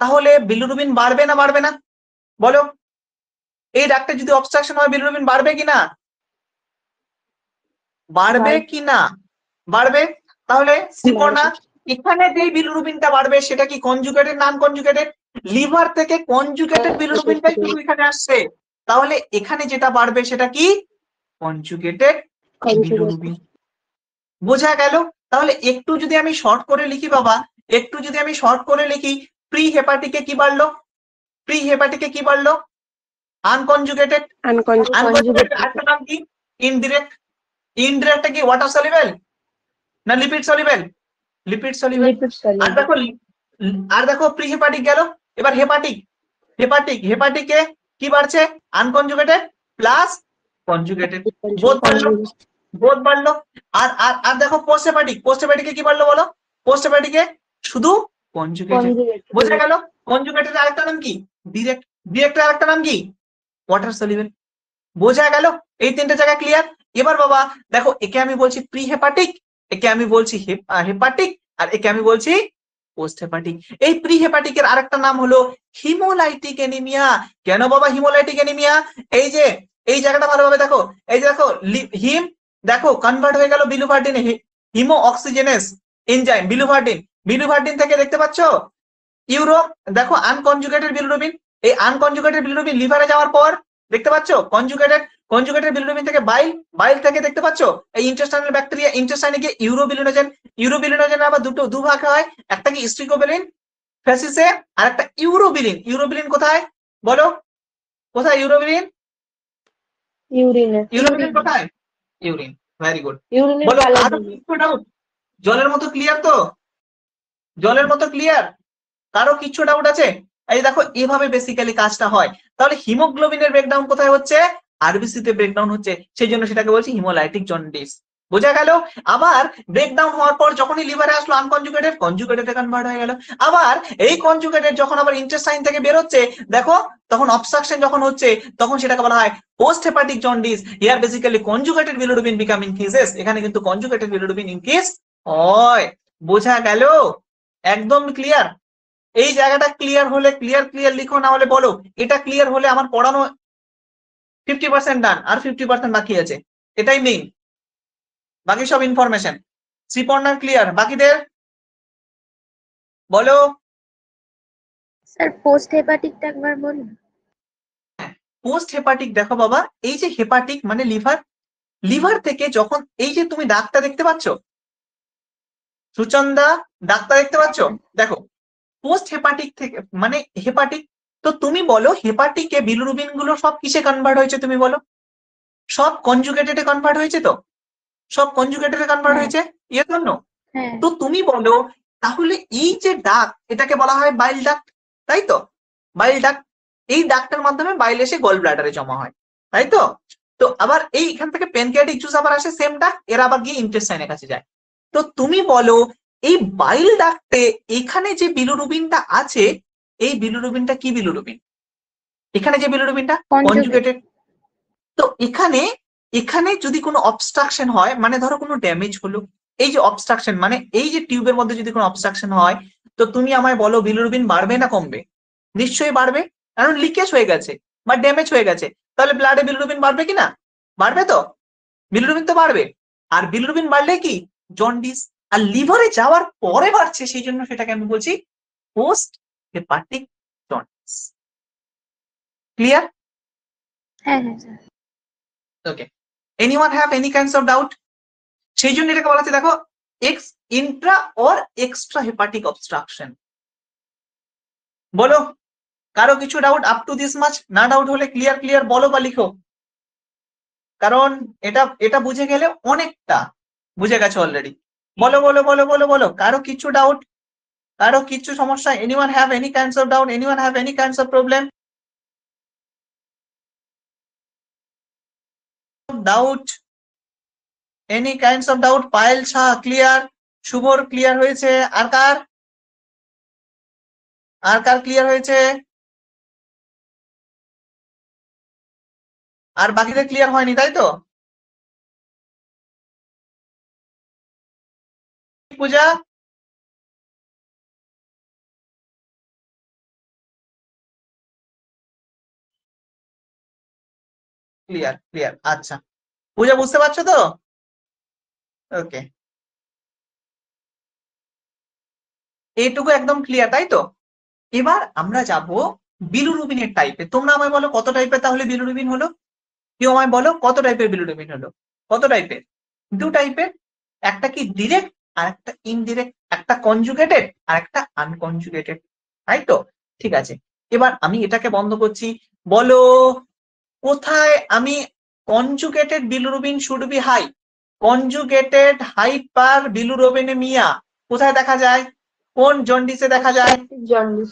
তাহলে বিলিরুবিন বাড়বে না বাড়বে না? বলো, এই ডাক্টের যদি অবস্ট্রাকশন হয় বিলিরুবিন বাড়বে কিনা? বাড়বে কিনা? বাড়বে। তাহলে শ্রীপর্ণা, এখানে যে বিলিরুবিনটা বাড়বে সেটা কি কনজুগেটেড না আনকনজুগেটেড? লিভার থেকে কনজুগেটেড বিলিরুবিনটাই কিন্তু এখানে আসছে, তাহলে এখানে যেটা বাড়বে সেটা কি? Conjugated bilirubin. বোঝা গেল? তাহলে একটু যদি আমি শর্ট করে লিখি বাবা, প্রি হেপাটিকে কি বাড়লো? প্রি হেপাটিকে কি বাড়লো? আনকনজুগেটেড। আনকনজুগেটেড একটা নাম কি? ইনডিরেক্ট। ইনডিরেক্টটা কি ওয়াটার সলিউবল না লিপিড সলিউবল? Lipid soluble. আর দেখো প্রি হেপাটিক গেল। এবার হেপাটিকে কি বাড়ছে? আনকনজুগেটেড প্লাস কনজুগেটেড, বোধ বাড়লো। আর দেখো পোস্ট হেপাটিকে কি বাড়লো বলো? পোস্ট হেপাটিকে শুধু কনজুগেটেড। বোঝা গেল? কনজুগেটেড আরেকটা নাম কি? ডিরেক্ট। ডিরেক্টের আরেকটা নাম কি? Water soluble. বোঝা গেল? এই তিনটে জায়গা ক্লিয়ার? এবার বাবা দেখো, একে আমি বলছি প্রি হেপাটিক, একে আমি বলছি হেপাটিক, আর একে আমি বলছি পোস্ট হেপাটিক। এই প্রি হেপাটিকের আরেকটা নাম হলো হিমোলাইটিক অ্যানিমিয়া। কেন বাবা হিমোলাইটিক অ্যানিমিয়া? এই যে এই জায়গাটা ভালোভাবে দেখো, এই যে দেখো হিম, দেখো কনভার্ট হয়ে গেল বিলুভার্ডিনে, হিমো অক্সিজেনেস এনজাইম বিলুভার্ডিন থেকে দেখতে পাচ্ছ ইউরো। দেখো আনকনজুগেটেড বিলিরুবিন, এই আনকনজুগেটেড বিলিরুবিন লিভারে যাওয়ার পর দেখতে পাচ্ছ কনজুগেটেড বিলিরুবিন থেকে বাইল থেকে দেখতে পাচ্ছ এই ইন্টেস্টাইনাল ব্যাকটেরিয়া, ইন্টেস্টাইনে গিয়ে ইউরোবিলিনোজেন আবার দু ভাগ হয়, একটা কি স্ট্রিকোবিলিন ফেসিসে, আর একটা ইউরোবিলিন কোথায় বলো? কোথায় ইউরোবিলিন? ইউরোবিলিন কোথায়? ইউরিন। Very good. বলো আরো কিছু ডাউট? জলের মতো ক্লিয়ার তো? জলের মতো ক্লিয়ার? কারো কিছু ডাউট আছে? এই দেখো এভাবে বেসিক্যালি কাজটা হয়। তাহলে হিমোগ্লোবিনের ব্রেকডাউন কোথায় হচ্ছে? আরবিসি তে ব্রেকডাউন হচ্ছে, সেই জন্য সেটাকে বলছি হিমোলাইটিক জন্ডিস। বোঝা গেল? আবার ব্রেকডাউন হওয়ার পর যখনই লিভারে আসলো কনজুগেটেড কনভার্ট হয়ে গেল। আবার এই কনজুগেটেড যখন আবার ইন্টেস্টাইন থেকে বের হচ্ছে, দেখো তখন অবস্ট্রাকশন যখন হচ্ছে, তখন সেটাকে বলা হয় post hepatic jaundice. Here basically conjugated bilirubin become increases. এখানে কিন্তু কনজুগেটেড বিলিরুবিন ইনক্রিজ হয়। বোঝা গেল? একদম ক্লিয়ার? এই জায়গাটা ক্লিয়ার হলে ক্লিয়ার লিখো, না হলে বলো এটা ক্লিয়ার হলে আমার পড়ানো 50% ডান, আর 50% বাকি আছে। এটাই মেইন, বাকি সব ইনফরমেশন। শ্রীপর্ণার ক্লিয়ার? বাকিদের বলো। স্যার পোস্ট হেপাটিকটা একবার বলুন। পোস্ট হেপাটিক দেখো বাবা, এই যে হেপাটিক মানে লিভার থেকে যখন এই যে তুমি দাগটা দেখতে পাচ্ছ সুচন্দা, দাগটা দেখতে পাচ্ছ? দেখো পোস্ট হেপাটিক থেকে মানে হেপাটিক, তো তুমি বলো হেপাটিকে বিলিরুবিন গুলো সব কিসে কনভার্ট হয়েছে? তুমি বলো। সব কনজুগেটেডে কনভার্ট হয়েছে তো? সব কনজুগেটেডে কনভার্ট হয়েছে, ইয়েস অর নো? তো তুমি বলো তাহলে এই যে ডাক্ট, এটাকে বলা হয় বাইল ডাক্ট, তাই তো? বাইল ডাক্ট, এই ডাক্টের মাধ্যমে বাইল এসে গল ব্লাডারে জমা হয়, তাই তো? তো আবার এইখান থেকে প্যানক্রিয়াটিক জুস আবার আসে সেম ডাক্ট, এর আবার গিয়ে ইন্টেস্টাইনের কাছে যায়। তো তুমি বলো এই বাইল ডাক্টে এখানে যে বিলিরুবিনটা আছে, এই বিলিরুবিনটা কি বিলিরুবিন? এখানে যে বিলিরুবিনটা কনজুগেটেড। তো এখানে যদি কোনো অবস্ট্রাকশন হয়, মানে ধরো কোনো ড্যামেজ হলো, এই যে অবস্ট্রাকশন মানে এই যে টিউবের মধ্যে যদি কোনো অবস্ট্রাকশন হয়, তো তুমি আমায় বলো বিলিরুবিন বাড়বে না কমবে? নিশ্চয়ই বাড়বে, কারণ লিকেজ হয়ে গেছে বা ড্যামেজ হয়ে গেছে। তাহলে ব্লাডে বিলিরুবিন বাড়বে কিনা? বাড়বে তো, বিলিরুবিন তো বাড়বে। আর বিলিরুবিন বাড়লে কি জন্ডিস, আর লিভারে যাওয়ার পরে বাড়ছে, সেই জন্য সেটাকে আমি বলছি পোস্ট হেপাটিক জন্ডিস। ক্লিয়ার? হ্যাঁ হ্যাঁ sir. Okay, anyone have any kinds of doubt? সেই জন্য এটাকে বলা হচ্ছে দেখো Intra or extra hepatic obstruction. বলো, কারো কিছু doubt up to this much? না ডাউট হলে ক্লিয়ার ক্লিয়ার বলো বা লিখো, কারণ এটা এটা বুঝে গেলে অনেকটা বুঝে গেছে অলরেডি। বলো বলো বলো বলো বলো, কারো কিছু ডাউট, কারো কিছু সমস্যা? Anyone have any kinds of doubt? Anyone have any kinds of problem? Doubt, any kinds of doubt? Payel Shah clear, শুভর ক্লিয়ার হয়েছে, আর কার ক্লিয়ার হয়েছে? আর বাকিদের ক্লিয়ার হয়নি তাই তো? পূজা ক্লিয়ার ক্লিয়ার, আচ্ছা পূজা বুঝতে পারছো তো? ওকে, এইটুকু একদম ক্লিয়ার তাই তো? এবার আমরা যাব বিলিরুবিনের টাইপে। তোমরা আমায় বলো কত টাইপের তাহলে বিলিরুবিন হলো? কেউ আমায় বলো কত টাইপের বিলিরুবিন হলো? কত টাইপের? দু টাইপের, একটা কি ডিরেক্ট আর একটা ইনডিরেক্ট, একটা কনজুগেটেড আর একটা আনকনজুগেটেড, তাই তো? ঠিক আছে, এবার আমি এটাকে বন্ধ করছি। বলো কোথায় আমি conjugated bilirubin should be high? Conjugated hyperbilirubinaemia কোথায় দেখা যায়? কোন জন্ডিসে দেখা যায়? Jaundice.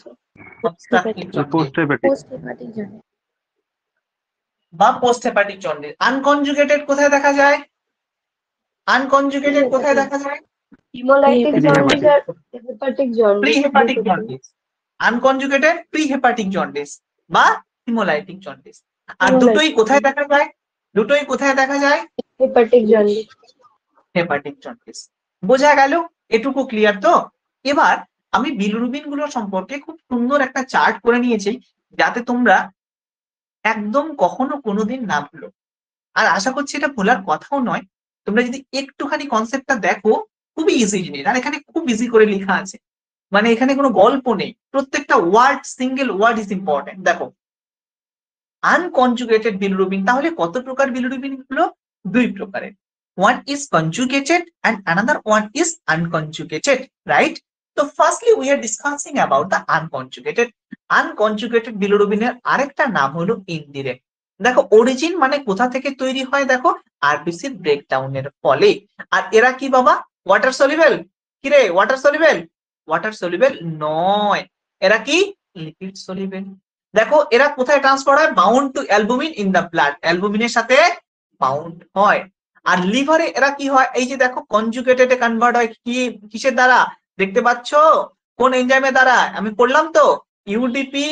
Obstructive jaundice post hepatic jaundice. বা পোস্ট হেপাটিক জন্ডিস। আনকনজুগেটেড কোথায় দেখা যায়? আনকনজুগেটেড কোথায় দেখা যায়? হিমোলাইটিক জন্ডিস আর hepatic pre jaundice. Hepatic jaundice. Unconjugated pre hepatic jaundice বা হিমোলাইটিক জন্ডিস। আর দুটোই কোথায় দেখা যায়? দুটোই কোথায় দেখা যায়? Hepatic jaundice. Hepatic jaundice. বোঝা গেল? এটুকু ক্লিয়ার তো? এবার আমি বিলিরুবিন গুলো সম্পর্কে খুব সুন্দর একটা চার্ট করে নিয়েছি, যাতে তোমরা একদম কখনো কোনোদিন না ভুলো। আর আশা করছি এটা ভোলার কথাও নয়। তোমরা যদি একটুখানি কনসেপ্টটা দেখো, খুবই ইজি জিনিস, আর এখানে খুব ইজি করে লেখা আছে, মানে এখানে কোনো গল্প নেই, প্রত্যেকটা word, single word is important. দেখো আনকনজুগেটেড বিলিরুবিন, তাহলে কত প্রকার বিলিরুবিন হলো? দুই প্রকারের, one is conjugated and another one is unconjugated, right? So firstly we are discussing about the unconjugated. Unconjugated বিলিরুবিনের আরেকটা নাম হলো ইনডিরেক্ট। দেখো অরিজিন মানে কোথা থেকে তৈরি হয়? দেখো আরবিসি ব্রেকডাউনের ফলে। আর এরা কি বাবা? Water soluble? কি রে, ওয়াটার সলিউবল? ওয়াটার সলিউবল নয়, এরা কি লিপিড সলিউবল। দেখো এরা কোথায় ট্রান্সফার হয়? Bound to albumin in the blood, অ্যালবুমিনের সাথে বাউন্ড হয়। আর লিভারে এরা কি হয়? এই যে দেখো কনজুগেটেড এ কনভার্ট হয় কি, কিসের দ্বারা দেখতে পাচ্ছ? কোন এনজাইমের দ্বারা? আমি পড়লাম তো, ইউডিপি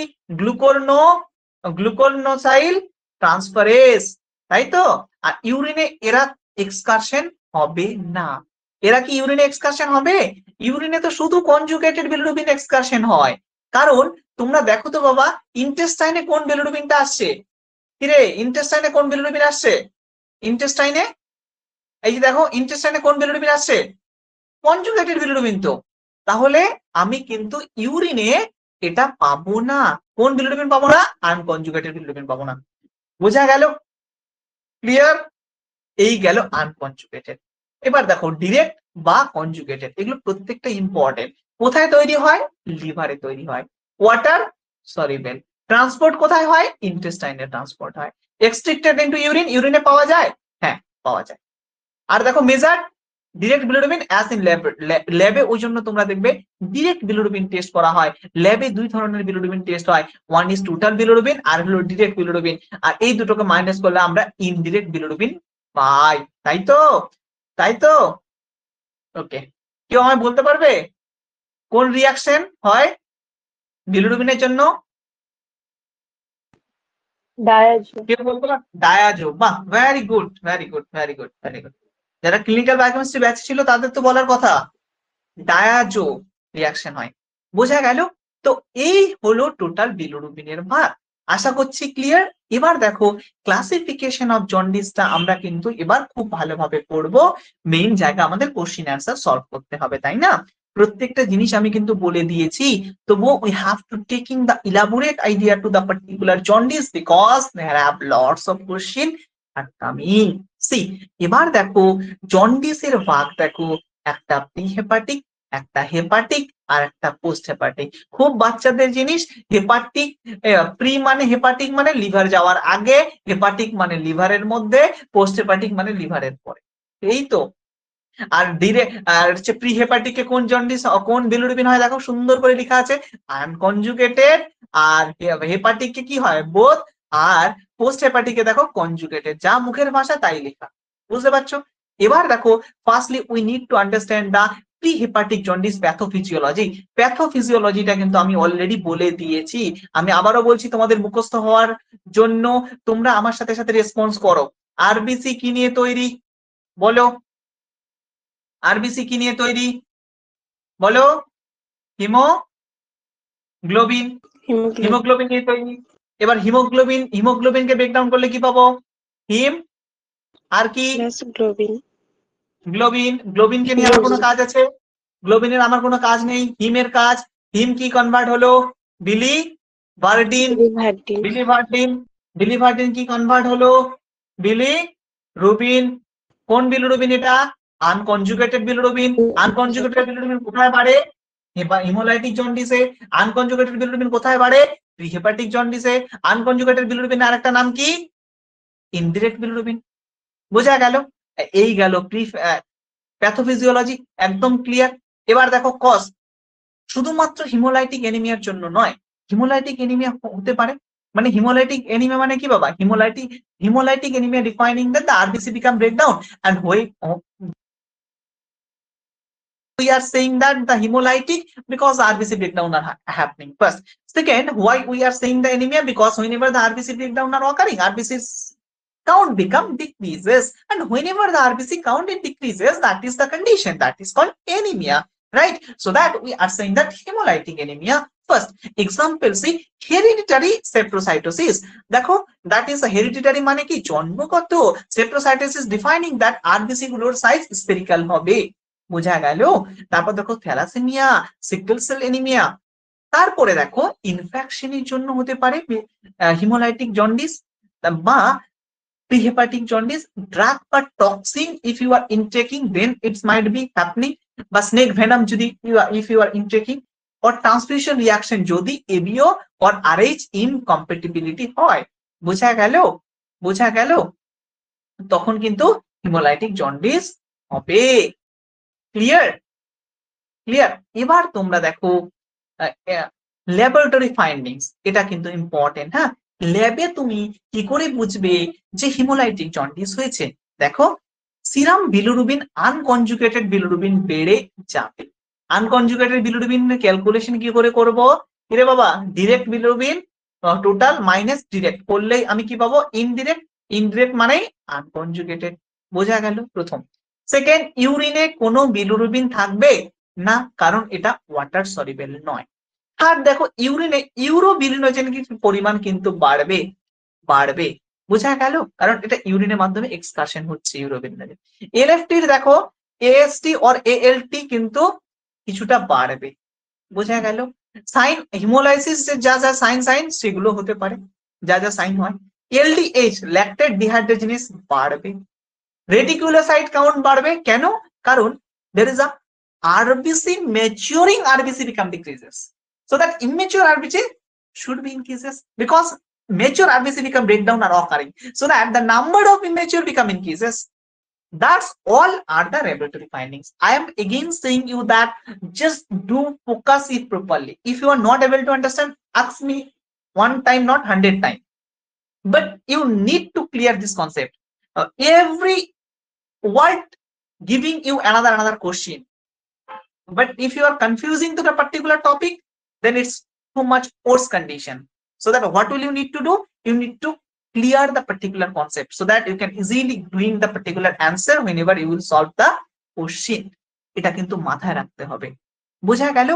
গ্লুকোনোসাইল ট্রান্সফারেজ, তাই তো? আর ইউরিনে এরা এক্সকারশন হবে না। এরা কি ইউরিনে এক্সকারশন হবে? ইউরিনে তো শুধু কনজুগেটেড বিলিরুবিন এক্সকারশন হয়। কারণ তোমরা দেখো তো বাবা, ইন্টেস্টাইনে কোন বিলিরুবিনটা আসছে? কিরে ইন্টেস্টাইনে কোন বিলিরুবিন আসছে? ইন্টেস্টাইনে এই যে দেখো, ইন্টেস্টাইনে কোন বিলিরুবিন আসছে? কনজুগেটেড বিলিরুবিন তো। তাহলে আমি কিন্তু ইউরিনে এটা পাবো না। কোন বিলিরুবিন পাবো না? আনকনজুগেটেড বিলিরুবিন পাবো না। বোঝা গেল? ক্লিয়ার? এই গেল আনকনজুগেটেড। এবার দেখো ডিরেক্ট বা কনজুগেটেড, এগুলো প্রত্যেকটা ইম্পর্টেন্ট। কোথায় তৈরি হয়? লিভারে তৈরি হয়। Water soluble. ট্রান্সপোর্ট কোথায় হয়? ইন্টেস্টাইনে ট্রান্সপোর্ট হয়। এক্সট্রাক্টেড ইনটু ইউরিন, ইউরিনে পাওয়া যায়? হ্যাঁ পাওয়া যায়। আর দেখো measure direct bilirubin as in ল্যাবে, ওই জন্য তোমরা দেখবে ডিরেক্ট বিলিরুবিন টেস্ট করা হয়। ল্যাবে দুই ধরনের বিলিরুবিন টেস্ট হয়, ওয়ান ইজ টোটাল বিলিরুবিন আর হলো ডিরেক্ট বিলিরুবিন। আর এই দুটোকে মাইনাস করলে আমরা ইনডিরেক্ট বিলিরুবিন পাই, তাই তো? তাই তো? ওকে, কেউ আমায় বলতে পারবে কোন রিয়াকশন হয় বিলিরুবিনের জন্য? ডায়াজো। কেউ বলতে পারবে? ডায়াজো। বাহ, very good very good very good very good. যারা ক্লিনিক্যাল বায়োকেমিস্ট্রি ব্যাচ ছিল তাদের তো বলার কথা, ডায়াজো রিয়াকশন হয়। বোঝা গেল? তো এই হলো টোটাল বিলিরুবিনের ভাগ। আশা করছি ক্লিয়ার। এবার দেখো ক্লাসিফিকেশন অফ জন্ডিসটা আমরা কিন্তু এবার খুব ভালোভাবে পড়বো। মেইন জায়গা আমাদের কোশ্চিন অ্যান্সার সলভ করতে হবে, তাই না? প্রত্যেকটা জিনিস আমি কিন্তু বলে দিয়েছি, তবুও we have to taking the elaborate idea to the particular jaundice because there have lots of question are coming. See এবার দেখো জন্ডিসের ভাগ দেখো, একটা প্রি হেপাটিক, একটা হেপাটিক আর একটা পোস্ট হেপাটিক। খুব বাচ্চাদের জিনিস। হেপাটিক প্রি মানে হেপাটিক মানে লিভার যাওয়ার আগে, হেপাটিক মানে লিভারের মধ্যে, পোস্ট হেপাটিক মানে লিভারের পরে। এই তো। আর আর হচ্ছে প্রি হেপাটিকে কোন জন্ডিস কোন বিলিরুবিন হয় দেখো সুন্দর করে লেখা আছে আনকনজুগেটেড, আর হেপাটিকে কি হয় বোথ, আর পোস্ট হেপাটিকে দেখো কনজুগেটেড। যা মুখের ভাষা তাই লেখা, বুঝতে পারছো? এবার দেখো firstly we need to understand the pre hepatic jaundice pathophysiology. প্যাথোফিজিওলজিটা কিন্তু আমি অলরেডি বলে দিয়েছি, আমি আবারও বলছি তোমাদের মুখস্থ হওয়ার জন্য। তোমরা আমার সাথে সাথে রেসপন্স করো। আরবিসি কি নিয়ে তৈরি বলো? আরবিসি কি নিয়ে তৈরি বলো? হিমোগ্লোবিন। হিমোগ্লোবিন নিয়ে তৈরি। এবার হিমোগ্লোবিনকে ব্রেকডাউন করলে কি পাবো? হিম আর কি গ্লোবিন। গ্লোবিনকে নিয়ে আমার কোনো কাজ আছে? গ্লোবিনের আমার কোনো কাজ নেই। হিমের কাজ, হিম কি কনভার্ট হলো? বিলিভার্ডিন। বিলিভার্ডিন, বিলিভার্ডিন কি কনভার্ট হলো? বিলিরুবিন। কোন বিলিরুবিন এটা? Unconjugated bilirubin. আনকনজুগেটেড বিলিরুবিন কোথায় বাড়ে? হিমোলাইটিক জন্ডিসে। আনকনজুগেটেড বিলিরুবিন কোথায় বাড়ে? প্রিহেপাটিক জন্ডিসে। আনকনজুগেটেড বিলিরুবিন আরেকটা নাম কি? Indirect bilirubin. বোঝা গেল? এই গেল প্যাথোফিজিওলজি, একদম ক্লিয়ার। এবার দেখো কজ, শুধুমাত্র হিমোলাইটিক এনিমিয়ার জন্য নয়, হিমোলাইটিক এনিমিয়া হতে পারে। মানে হিমোলাইটিক এনিমিয়া মানে কি বাবা? Haemolytic anaemia defining that the RBC become breakdown and we are saying that the hemolytic because RBC breakdown are happening first. Second, why we are saying the anemia? Because whenever the RBC breakdown are occurring, RBC's count become decreases, and whenever the RBC count it decreases, that is the condition that is called anemia, right? So that we are saying that hemolytic anemia first. Example, see hereditary septocytosis. দেখো that is a hereditary মানে কি? জন্মগত। septocytosis defining that RBC গুলোর size spherical হবে। বোঝা গেল? তারপর দেখো থ্যালাসেমিয়া, সিকল সেল এনিমিয়া। তারপরে দেখো ইনফেকশনের জন্য হতে পারে হিমোলাইটিক জন্ডিস বা প্রিহেপাটিক জন্ডিস। ড্রাগ বা toxin if you are intaking then it's might be happening, বা স্নেক ভেনম যদি if you are intaking, or transfusion reaction যদি এবিও অর আরএইচ ইনকম্প্যাটিবিলিটি হয়। বোঝা গেল? বোঝা গেল? তখন কিন্তু হিমোলাইটিক জন্ডিস হবে। ক্লিয়ার? ক্লিয়ার? এবার তোমরা দেখো ল্যাবরেটরি ফাইন্ডিংস, এটা কিন্তু ইম্পর্টেন্ট। হ্যাঁ, ল্যাবে তুমি কি করে বুঝবে যে হিমোলাইটিক জন্ডিস হয়েছে? দেখো সিরাম বিলিরুবিন, আনকনজুগেটেড বিলিরুবিন বেড়ে যাবে। আনকনজুগেটেড বিলিরুবিন ক্যালকুলেশন কি করে করব? এরে বাবা, direct bilirubin total minus direct করলেই আমি কি পাবো? ইনডিরেক্ট। ইনডিরেক্ট মানে আনকনজুগেটেড। বোঝা গেল? প্রথম। সেকেন্ড, ইউরিনে কোনো বিলিরুবিন থাকবে না, কারণ এটা ওয়াটার সলিউবল নয়। আর দেখো ইউরিনে ইউরোবিলিনোজেন পরিমাণ কিন্তু বাড়বে। বাড়বে। বোঝা গেল? কারণ এটা ইউরিনের মাধ্যমে এক্সকারশন হচ্ছে ইউরোবিলিনোজেন। এলএফটির দেখো এএসটি অর এএলটি কিন্তু কিছুটা বাড়বে। বোঝা গেল? সাইন হিমোলাইসিস যা যা সাইন সেগুলো হতে পারে, যা যা সাইন হয়। এলডিএইচ ল্যাকটেট ডিহাইড্রোজেনেস বাড়বে। রেটিকুলোসাইট কাউন্ট বাড়বে। কেন? কারণ there is a RBC maturing RBC become decreases, so that immature RBC should be increases because mature RBC become breakdown are occurring, so that the number of immature become increases. That's all are the laboratory findings. I am again saying you that just do focus it properly. If you are not able to understand, ask me one time, not 100 times, but you need to clear this concept. Every word giving you another question, but if you are confusing to the particular topic, then it's too much force condition. So that what will you need to do? You need to clear the particular concept so that you can easily bring the particular answer whenever you will solve the question. এটা কিন্তু মাথায় রাখতে হবে। বোঝা গেল?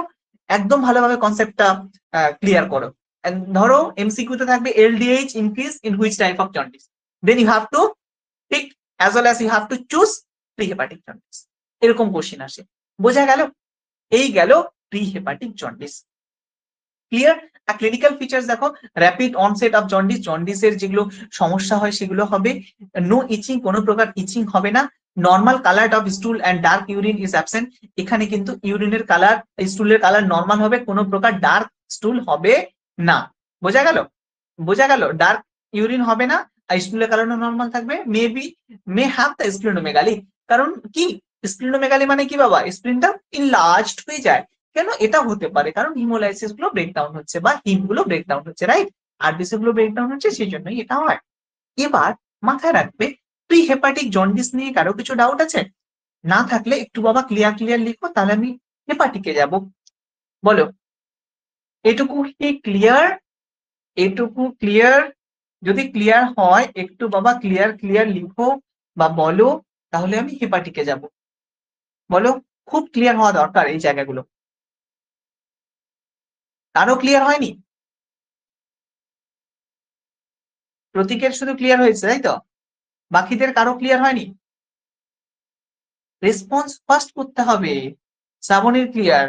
একদম ভালোভাবে কনসেপ্টটা ক্লিয়ার করো। ধরো এমসিকিউ তে থাকবে LDH increase in which type of jaundice, then you have to tick as well as you have to choose pre hepatic jaundice. এরকম কোশ্চেন আসে। বোঝা গেল? এই গেল প্রি হেপাটিক জন্ডিস। ক্লিয়ার? আর ক্লিনিক্যাল ফিচার্স দেখো, র্যাপিড অনসেট অফ জন্ডিস, জন্ডিসের যেগুলো সমস্যা হয় সেগুলো হবে, নো ইচিং, কোনো প্রকার ইচিং হবে না, normal colour of স্টুল and dark urine is absent, এখানে কিন্তু ইউরিনের কালার, স্টুলের কালার নর্মাল হবে, কোনো প্রকার ডার্ক স্টুল হবে না। বোঝা গেল? বোঝা গেল? ডার্ক ইউরিন হবে না, আর স্টুলের কালারও নর্মাল থাকবে। মে হ্যাভ দ্য স্প্লিনোমেগালি, কারণ কি স্প্লিনোমেগালি মানে কি বাবা, স্প্লিনটা ইনলার্জড হয়ে যায়। কেন এটা হতে পারে? কারণ হিমোলাইসিস গুলো ব্রেকডাউন হচ্ছে বা হিম গুলো ব্রেকডাউন হচ্ছে, রাইট? আরবিসি গুলো ব্রেকডাউন হচ্ছে, সেই জন্যই এটা হয়। এবার মাথায় রাখবে, প্রি হেপাটিক জন্ডিস নিয়ে কারো কিছু ডাউট আছে? না থাকলে একটু বাবা ক্লিয়ার লিখো, তাহলে আমি হেপাটিকে যাব। বলো, এটুকু কি ক্লিয়ার? এটুকু ক্লিয়ার? যদি ক্লিয়ার হয় একটু বাবা ক্লিয়ার লিখো বা বলো, তাহলে আমি হেপাটিকে যাব। বলো, খুব ক্লিয়ার হওয়া দরকার এই জায়গাগুলো। কারো ক্লিয়ার হয়নি? প্রতীকের শুধু ক্লিয়ার হয়েছে, তাই তো? বাকিদের কারো ক্লিয়ার হয়নি? রেসপন্স ফার্স্ট করতে হবে। শ্রাবণীর clear,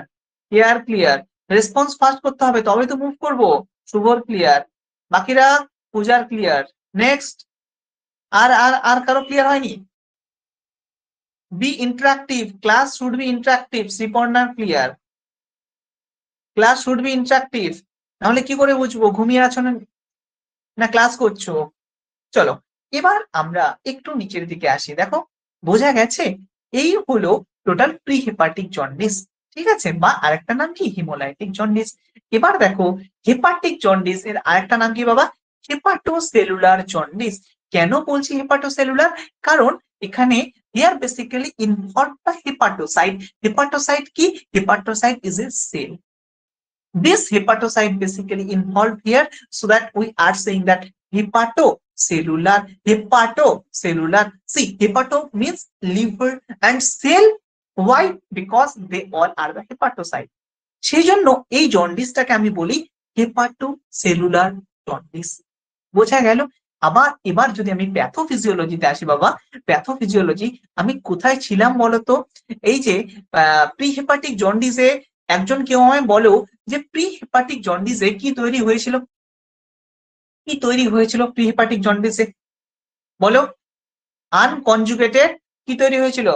care clear, response first করতে হবে, তবে তো মুভ করব। শুভর ক্লিয়ার, বাকিরা, পূজার ক্লিয়ার। নেক্সট, আর আর আর কারো ক্লিয়ার হয়নি? Be interactive, class should be interactive, শ্রীপর্ণার clear, class should be interactive. নাহলে কি করে বুঝবো ঘুমিয়ে আছো না ক্লাস করছো? চলো এবার আমরা একটু নিচের দিকে আসি। দেখো, বোঝা গেছে এই হলো টোটাল প্রি হেপাটিক জন্ডিস, ঠিক আছে? বা আরেকটা নাম কি, হিমোলাইটিক জন্ডিস। এবার দেখো, হেপাটিক জন্ডিস এর আরেকটা নাম কি বাবা? Hepatocellular jaundice. কেন বলছি হেপাটোসেলুলার? কারণ এখানে here basically involve the hepatocyte. Hepatocyte কি? Hepatocyte is a cell. This hepatocyte basically involved here, so that we are saying that hepatocellular. See, hepato means liver and cell. Why? Because they all are the hepatocyte. সেই জন্য এই জন্ডিসটাকে আমি বলি hepatocellular jaundice. বোঝা গেল? আবার এবার যদি আমি প্যাথোফিজিওলজিতে আসি বাবা, প্যাথোফিজিওলজি আমি কোথায় ছিলাম বলতো? এই যে প্রি হেপাটিক জন্ডিসে একজন কেউ আমায় বলো যে প্রি হেপাটিক জন্ডিসে কি তৈরি হয়েছিল? কি তৈরি হয়েছিল প্রি হেপাটিক জন্ডিসে? বলো, আনকনজুগেটেড কি তৈরি হয়েছিল?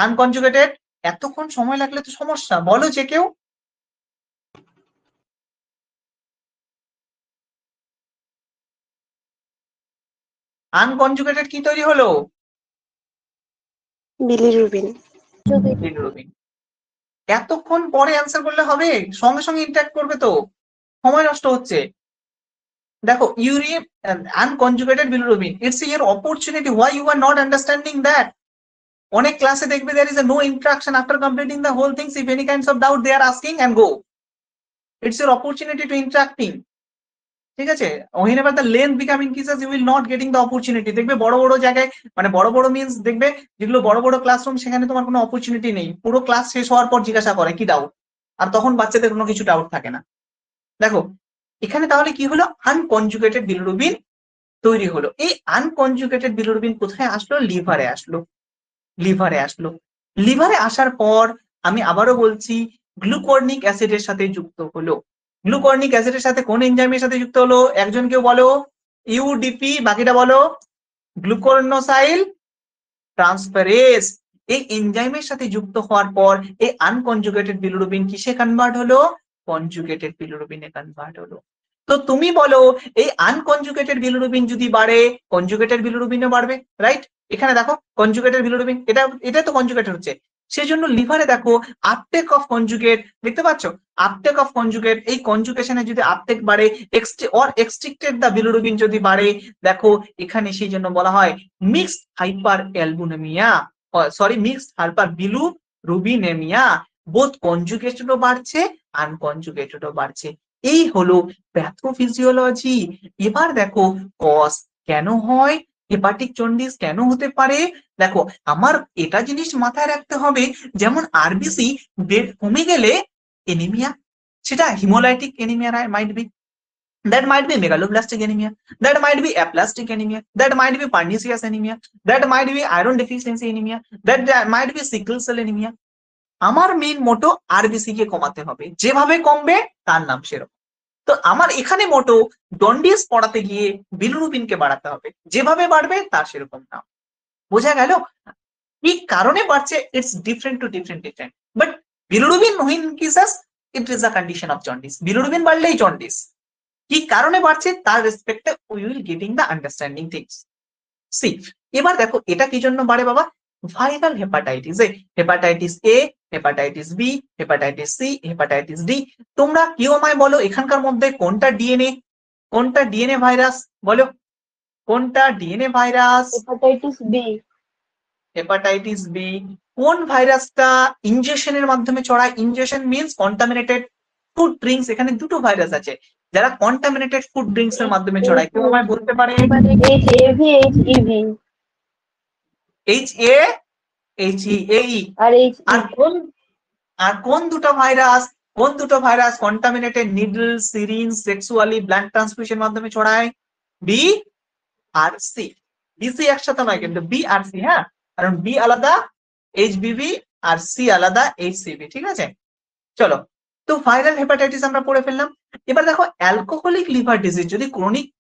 আনকনজুগেটেড। এতক্ষণ সময় লাগলে তো সমস্যা, বলো যে কেউ। আনকনজুগেটেড কি তৈরি হলো? বিলিরুবিন। বিলিরুবিন। এতক্ষণ পরে অ্যান্সার করলে হবে? সঙ্গে সঙ্গে ইন্টারঅ্যাক্ট করবে তো, সময় নষ্ট হচ্ছে। দেখো, urine unconjugated bilirubin, it's your opportunity. Why you are not understanding that? অনেক ক্লাসে দেখবে there is a no interaction after completing the whole things. If any kinds of doubt they are asking and go, it's your opportunity to interacting. ঠিক আছে? whenever the length become increases you will not getting the opportunity. দেখবে বড় বড় জায়গায়, মানে বড় বড় means দেখবে যেগুলো বড় বড় ক্লাসরুম, সেখানে তোমার কোনো অপরচুনিটি নেই, পুরো ক্লাস শেষ হওয়ার পর জিজ্ঞাসা করে কি ডাউট, আর তখন বাচ্চাদের কোনো কিছু ডাউট থাকে না। দেখো এখানে তাহলে কি হলো? আনকনজুগেটেড বিলিরুবিন তৈরি হলো। এই আনকনজুগেটেড বিলিরুবিন কোথায় আসলো? লিভারে আসলো। লিভারে আসলো। লিভারে আসার পর আমি আবারও বলছি, গ্লুকর্নিক অ্যাসিডের সাথে যুক্ত হলো। গ্লুকর্নিক অ্যাসিডের সাথে কোন এনজাইমের সাথে যুক্ত হলো? একজন কেউ বলো। ইউডিপি, বাকিটা বলো। গ্লুকোরনোসাইল ট্রান্সফারেজ। এই এনজাইমের সাথে যুক্ত হওয়ার পর এই আনকনজুগেটেড বিলিরুবিন কিসে কনভার্ট হলো? কনজুগেটেড বিলিরুবিনে কনভার্ট হলো। তো তুমি বলো, এই আনকনজুগেটেড বিলিরুবিন যদি বাড়ে, কনজুগেটেড বিলিরুবিনও বাড়বে, রাইট? এখানে দেখো কনজুগেটেড বিলিরুবিন, এটা তো কনজুগেটেড হচ্ছে, সেই জন্য লিভারে দেখো আপটেক অফ কনজুগেট, দেখতে পাচ্ছ? আপটেক অফ কনজুগেট, এই কনজুগেশনে যদি আপটেক বাড়ে, এক্সট্রিক্টেড দা বিলিরুবিন যদি বাড়ে, দেখো এখানে সেই জন্য বলা হয় mixed hyperalbuminaemia, mixed hyperbilirubinaemia. Both কনজুগেটেডও বাড়ছে, আনকনজুগেটেডও বাড়ছে। এই হলো প্যাথোফিজিওলজি। এবার দেখো কজ কেন হয়? হেপাটিক জন্ডিস কেন হতে পারে? দেখো, আমার এটা জিনিস মাথায় রাখতে হবে, যেমন আরবিসি কমে গেলে এনিমিয়া, সেটা haemolytic anaemia might be, that might be megaloblastic anemia, that might be aplastic anemia, that might be pernicious anemia, that might be iron deficiency anemia, that might be sickle cell anemia. আমার main মোটো RBC কে কমাতে হবে, যেভাবে কমবে তার নাম সেরকম। তো আমার এখানে মোটো জন্ডিস পড়াতে গিয়ে বিলিরুবিন কে বাড়াতে হবে, যেভাবে বাড়বে তার সেরকম নাম। বোঝা গেল? কি কারণে বাড়ছে, it's different to different, but bilirubin increases, it is a condition of jaundice. Bilirubin বাড়লেই জন্ডিস। কি কারণে বাড়ছে তার রেসপেক্টে we will getting the understanding things. See, এবার দেখো এটা কি জন্য বাড়ে বাবা? Viral hepatitis, hepatitis A, hepatitis B, hepatitis C, hepatitis D. তোমরা কেউ আমায় বলো এখানকার মধ্যে কোনটা ডিএনএ ভাইরাস? বলো কোনটা DNA virus? Hepatitis B. Hepatitis B. কোন ভাইরাসটা ইনজেকশনের মাধ্যমে ছড়ায়? Injection means contaminated food drinks. এখানে দুটো ভাইরাস আছে যারা কন্টামিনেটেড ফুড ড্রিঙ্কস এর মাধ্যমে ছড়ায়। কেউ আমায় বলতে পারে? HAV, HEV HAHEAE। আর আর কোন দুটো virus contaminated needle, syringe, sexually blood transfusion মাধ্যমে ছড়ায়? বি আর সি। বিসি একসাথে নয় কিন্তু, বি আর সি, হ্যাঁ, কারণ বি আলাদা এইচবিভি আর সি আলাদা এইচসিভি, ঠিক আছে? চলো, তো ভাইরাল হেপাটাইটিস আমরা পড়ে ফেললাম। এবার দেখো অ্যালকোহলিক লিভার ডিজিজ, যদি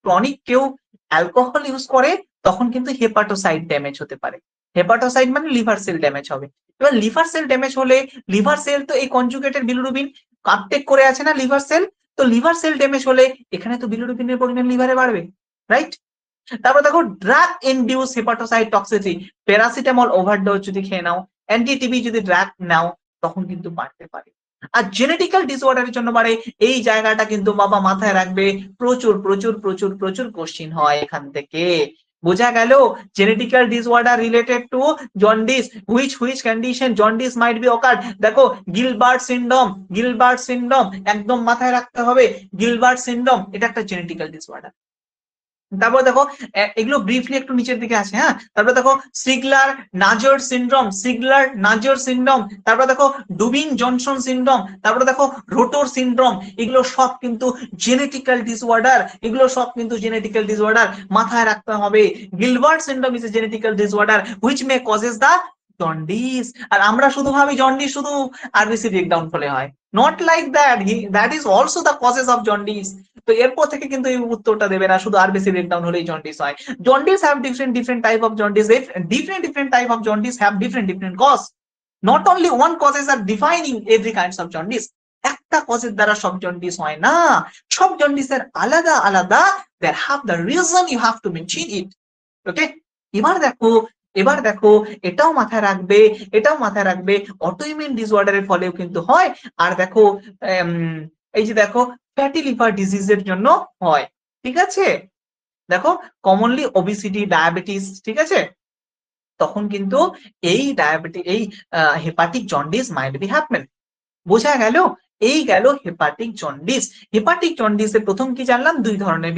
ক্রনিক কেউ অ্যালকোহল ইউজ করে তখন কিন্তু হেপাটোসাইট ড্যামেজ হতে পারে। হেপাটোসাইট মানে লিভার সেল ড্যামেজ হবে। এবার লিভার সেল ড্যামেজ হলে, লিভার সেল তো এই কনজুগেটেড বিলিরুবিন আপটেক করে আছে না লিভার সেল, তো লিভার সেল ড্যামেজ হলে এখানে তো বিলিরুবিনের পরিমাণ লিভারে বাড়বে, রাইট? তারপর দেখো drug induce hepatocyte toxicity, paracetamol overdose যদি খেয়ে নাও, অ্যান্টিটিবি যদি ড্রাগ নাও, তখন কিন্তু বাড়তে পারে। আর জেনেটিক্যাল ডিসঅর্ডারের জন্য বাড়ে, এই জায়গাটা কিন্তু বাবা মাথায় রাখবে, প্রচুর প্রচুর প্রচুর প্রচুর কোশ্চিন হয় এখান থেকে। বোঝা গেল? Genetical disorder related to jaundice, which condition jaundice might be occurred. দেখো গিলবার্ট সিনড্রোম একদম মাথায় রাখতে হবে। গিলবার্ট সিনড্রোম এটা একটা জেনেটিক্যাল ডিসঅর্ডার। তারপর দেখো এগুলো ব্রিফলি একটু নিচের দিকে আছে, হ্যাঁ। তারপর দেখো সিগলার নাজর সিনড্রোম, তারপর দেখো ডুবিং জনসন সিনড্রোম, তারপর দেখো রোটোর সিনড্রোম। এগুলো সব কিন্তু জেনেটিক্যাল ডিসঅর্ডার, মাথায় রাখতে হবে। Gilbert syndrome is a genetical disorder which may causes the jaundice. আর আমরা শুধু ভাবি জন্ডিস শুধু আরবিসি ব্রেকডাউন হলে হয়, not like that is also the causes of jaundice. তো এরপর থেকে কিন্তু এই উত্তরটা দেবে না শুধু আরবিসি ব্রেকডাউন হলেই জন্ডিস হয়। Jaundice have different type of jaundice. Different type of jaundice have different cause. Not only one causes are defining every kinds of jaundice. একটা কজের দ্বারা সব জন্ডিস হয় না, সব জন্ডিসের আলাদা আলাদা there have the reason, you have to mention it. ওকে, এবার দেখো এটাও মাথায় রাখবে অটোইমিউন ডিসঅর্ডারের ফলেও কিন্তু হয়। আর দেখো এই যে দেখো ফ্যাটি লিভার ডিজিজের জন্য হয়, ঠিক আছে? দেখো কমনলি ওবিসিটি, ডায়াবেটিস, ঠিক আছে? তখন কিন্তু এই hepatic jaundice might be happen. বোঝা গেল? এই গেল হেপাটিক জন্ডিস। হেপাটিক জন্ডিসে প্রথম কি জানলাম? দুই ধরনের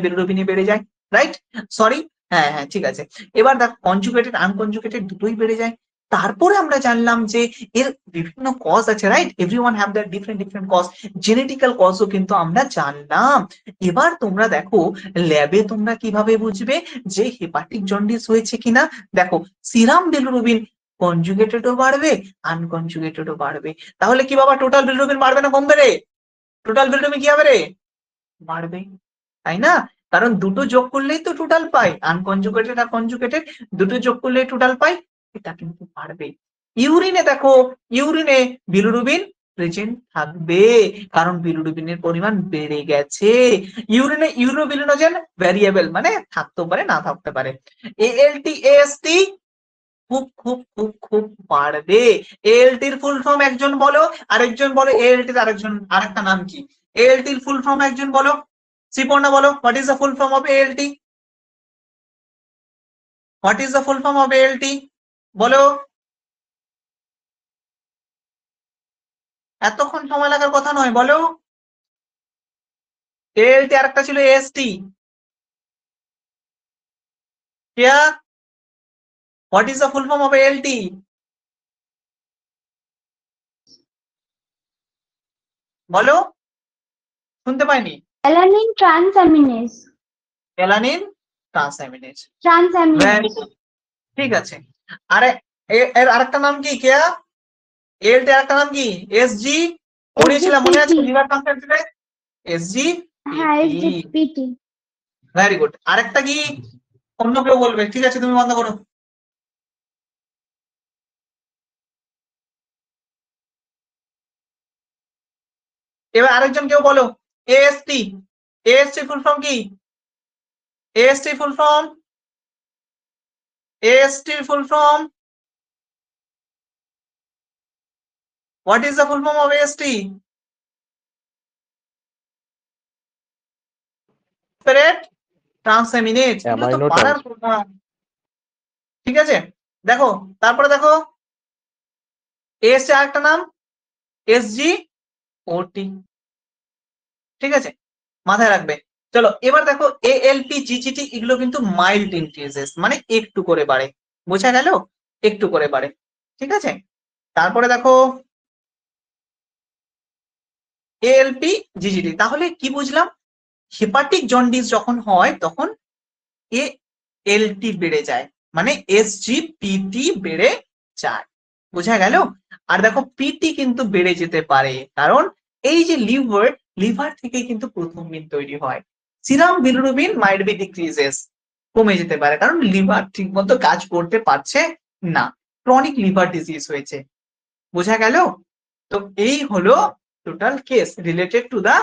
বিলিরুবিনই বেড়ে যায়, রাইট? সরি, হ্যাঁ হ্যাঁ ঠিক আছে। এবার দেখ কনজুগেটেড আনকনজুগেটেড দুটোই বেড়ে যায়। তারপরে আমরা জানলাম যে এর বিভিন্ন কজ আছে, right? Everyone have that different cause. Genetical কজও কিন্তু আমরা জানলাম। এবার তোমরা দেখো ল্যাবে তোমরা কিভাবে বুঝবে যে হেপাটিক জন্ডিস হয়েছে কিনা? দেখো সিরাম বিলিরুবিন কনজুগেটেডও বাড়বে, আনকনজুগেটেডও বাড়বে। তাহলে কি বাবা টোটাল বিলিরুবিন বাড়বে না কমবে রে? টোটাল বিলিরুবিন কি হবে রে? বাড়বে, তাই না? কারণ দুটো যোগ করলেই তো টোটাল পাই, আনকনজুগেটেড আর কনজুগেটেড দুটো যোগ করলেই টোটাল পাই, এটা কিন্তু বাড়বে। ইউরিনে দেখো, ইউরিনে বিলিরুবিন প্রেজেন্ট থাকবে কারণ বিলিরুবিনের পরিমাণ বেড়ে গেছে। ইউরিনে ইউরোবিলিনোজেন ভ্যারিয়েবল মানে থাকতেও পারে না থাকতে পারে। এএলটি এএসটি খুব খুব খুব খুব বাড়বে। এএলটির ফুল ফর্ম একজন বলো, আরেকজন বলো এএলটির আরেকটা নাম কি? এএলটির ফুল ফর্ম একজন বলো, শ্রীপর্ণা বলো, what is the full form of ALT? What is the full form of ALT বলো? এতক্ষণ সময় লাগার কথা নয়, বলো। এএলটি আরেকটা ছিল AST. Keya, what is the full form of ALT? বলো, শুনতে পাইনি। Alanine transaminase. অ্যালানিন ট্রান্সঅ্যামিনেজ। Transaminase. ঠিক আছে। আরে এর আরেকটা নাম কি কেয়া? ALT এর আরেকটা নাম কি? SG পড়িয়েছিলাম, মনে আছে? SGPT. Liver transfer SG। হ্যাঁ, SGPT. Very good. আরেকটা কি? অন্য কেউ বলবে? ঠিক আছে, তুমি বন্ধ করো। এবার আরেকজন কেউ বলো। AST। AST ফুল ফর্ম কি? AST full form, AST full form, what is the full form of AST? Aspartate transaminase. এগুলো তো অ্যামাইনো পারার কথা। ঠিক আছে, দেখো তারপরে দেখো AST আরেকটা নাম SGOT। ঠিক আছে, মাথায় রাখবে। চলো এবার দেখো ALP GGT এগুলো কিন্তু মাইল্ড ইনক্রিজেস, মানে একটু করে বাড়ে। বোঝা গেল? একটু করে বাড়ে। ঠিক আছে, তারপরে দেখো ALP GGT। তাহলে কি বুঝলাম? হেপাটিক জন্ডিস যখন হয় তখন ALT বেড়ে যায়, মানে SGPT বেড়ে যায়। বোঝা গেল? আর দেখো পিটি কিন্তু বেড়ে যেতে পারে, কারণ এই যে লিভার থেকে কিন্তু প্রথমবিন তৈরি হয়। Serum bilirubin might be decreases, কমে যেতে পারে, কারণ লিভার ঠিকমতো কাজ করতে পারছে না, ক্রনিক লিভার ডিজিজ হয়েছে। বোঝা গেল? তো এই হলো total case related to the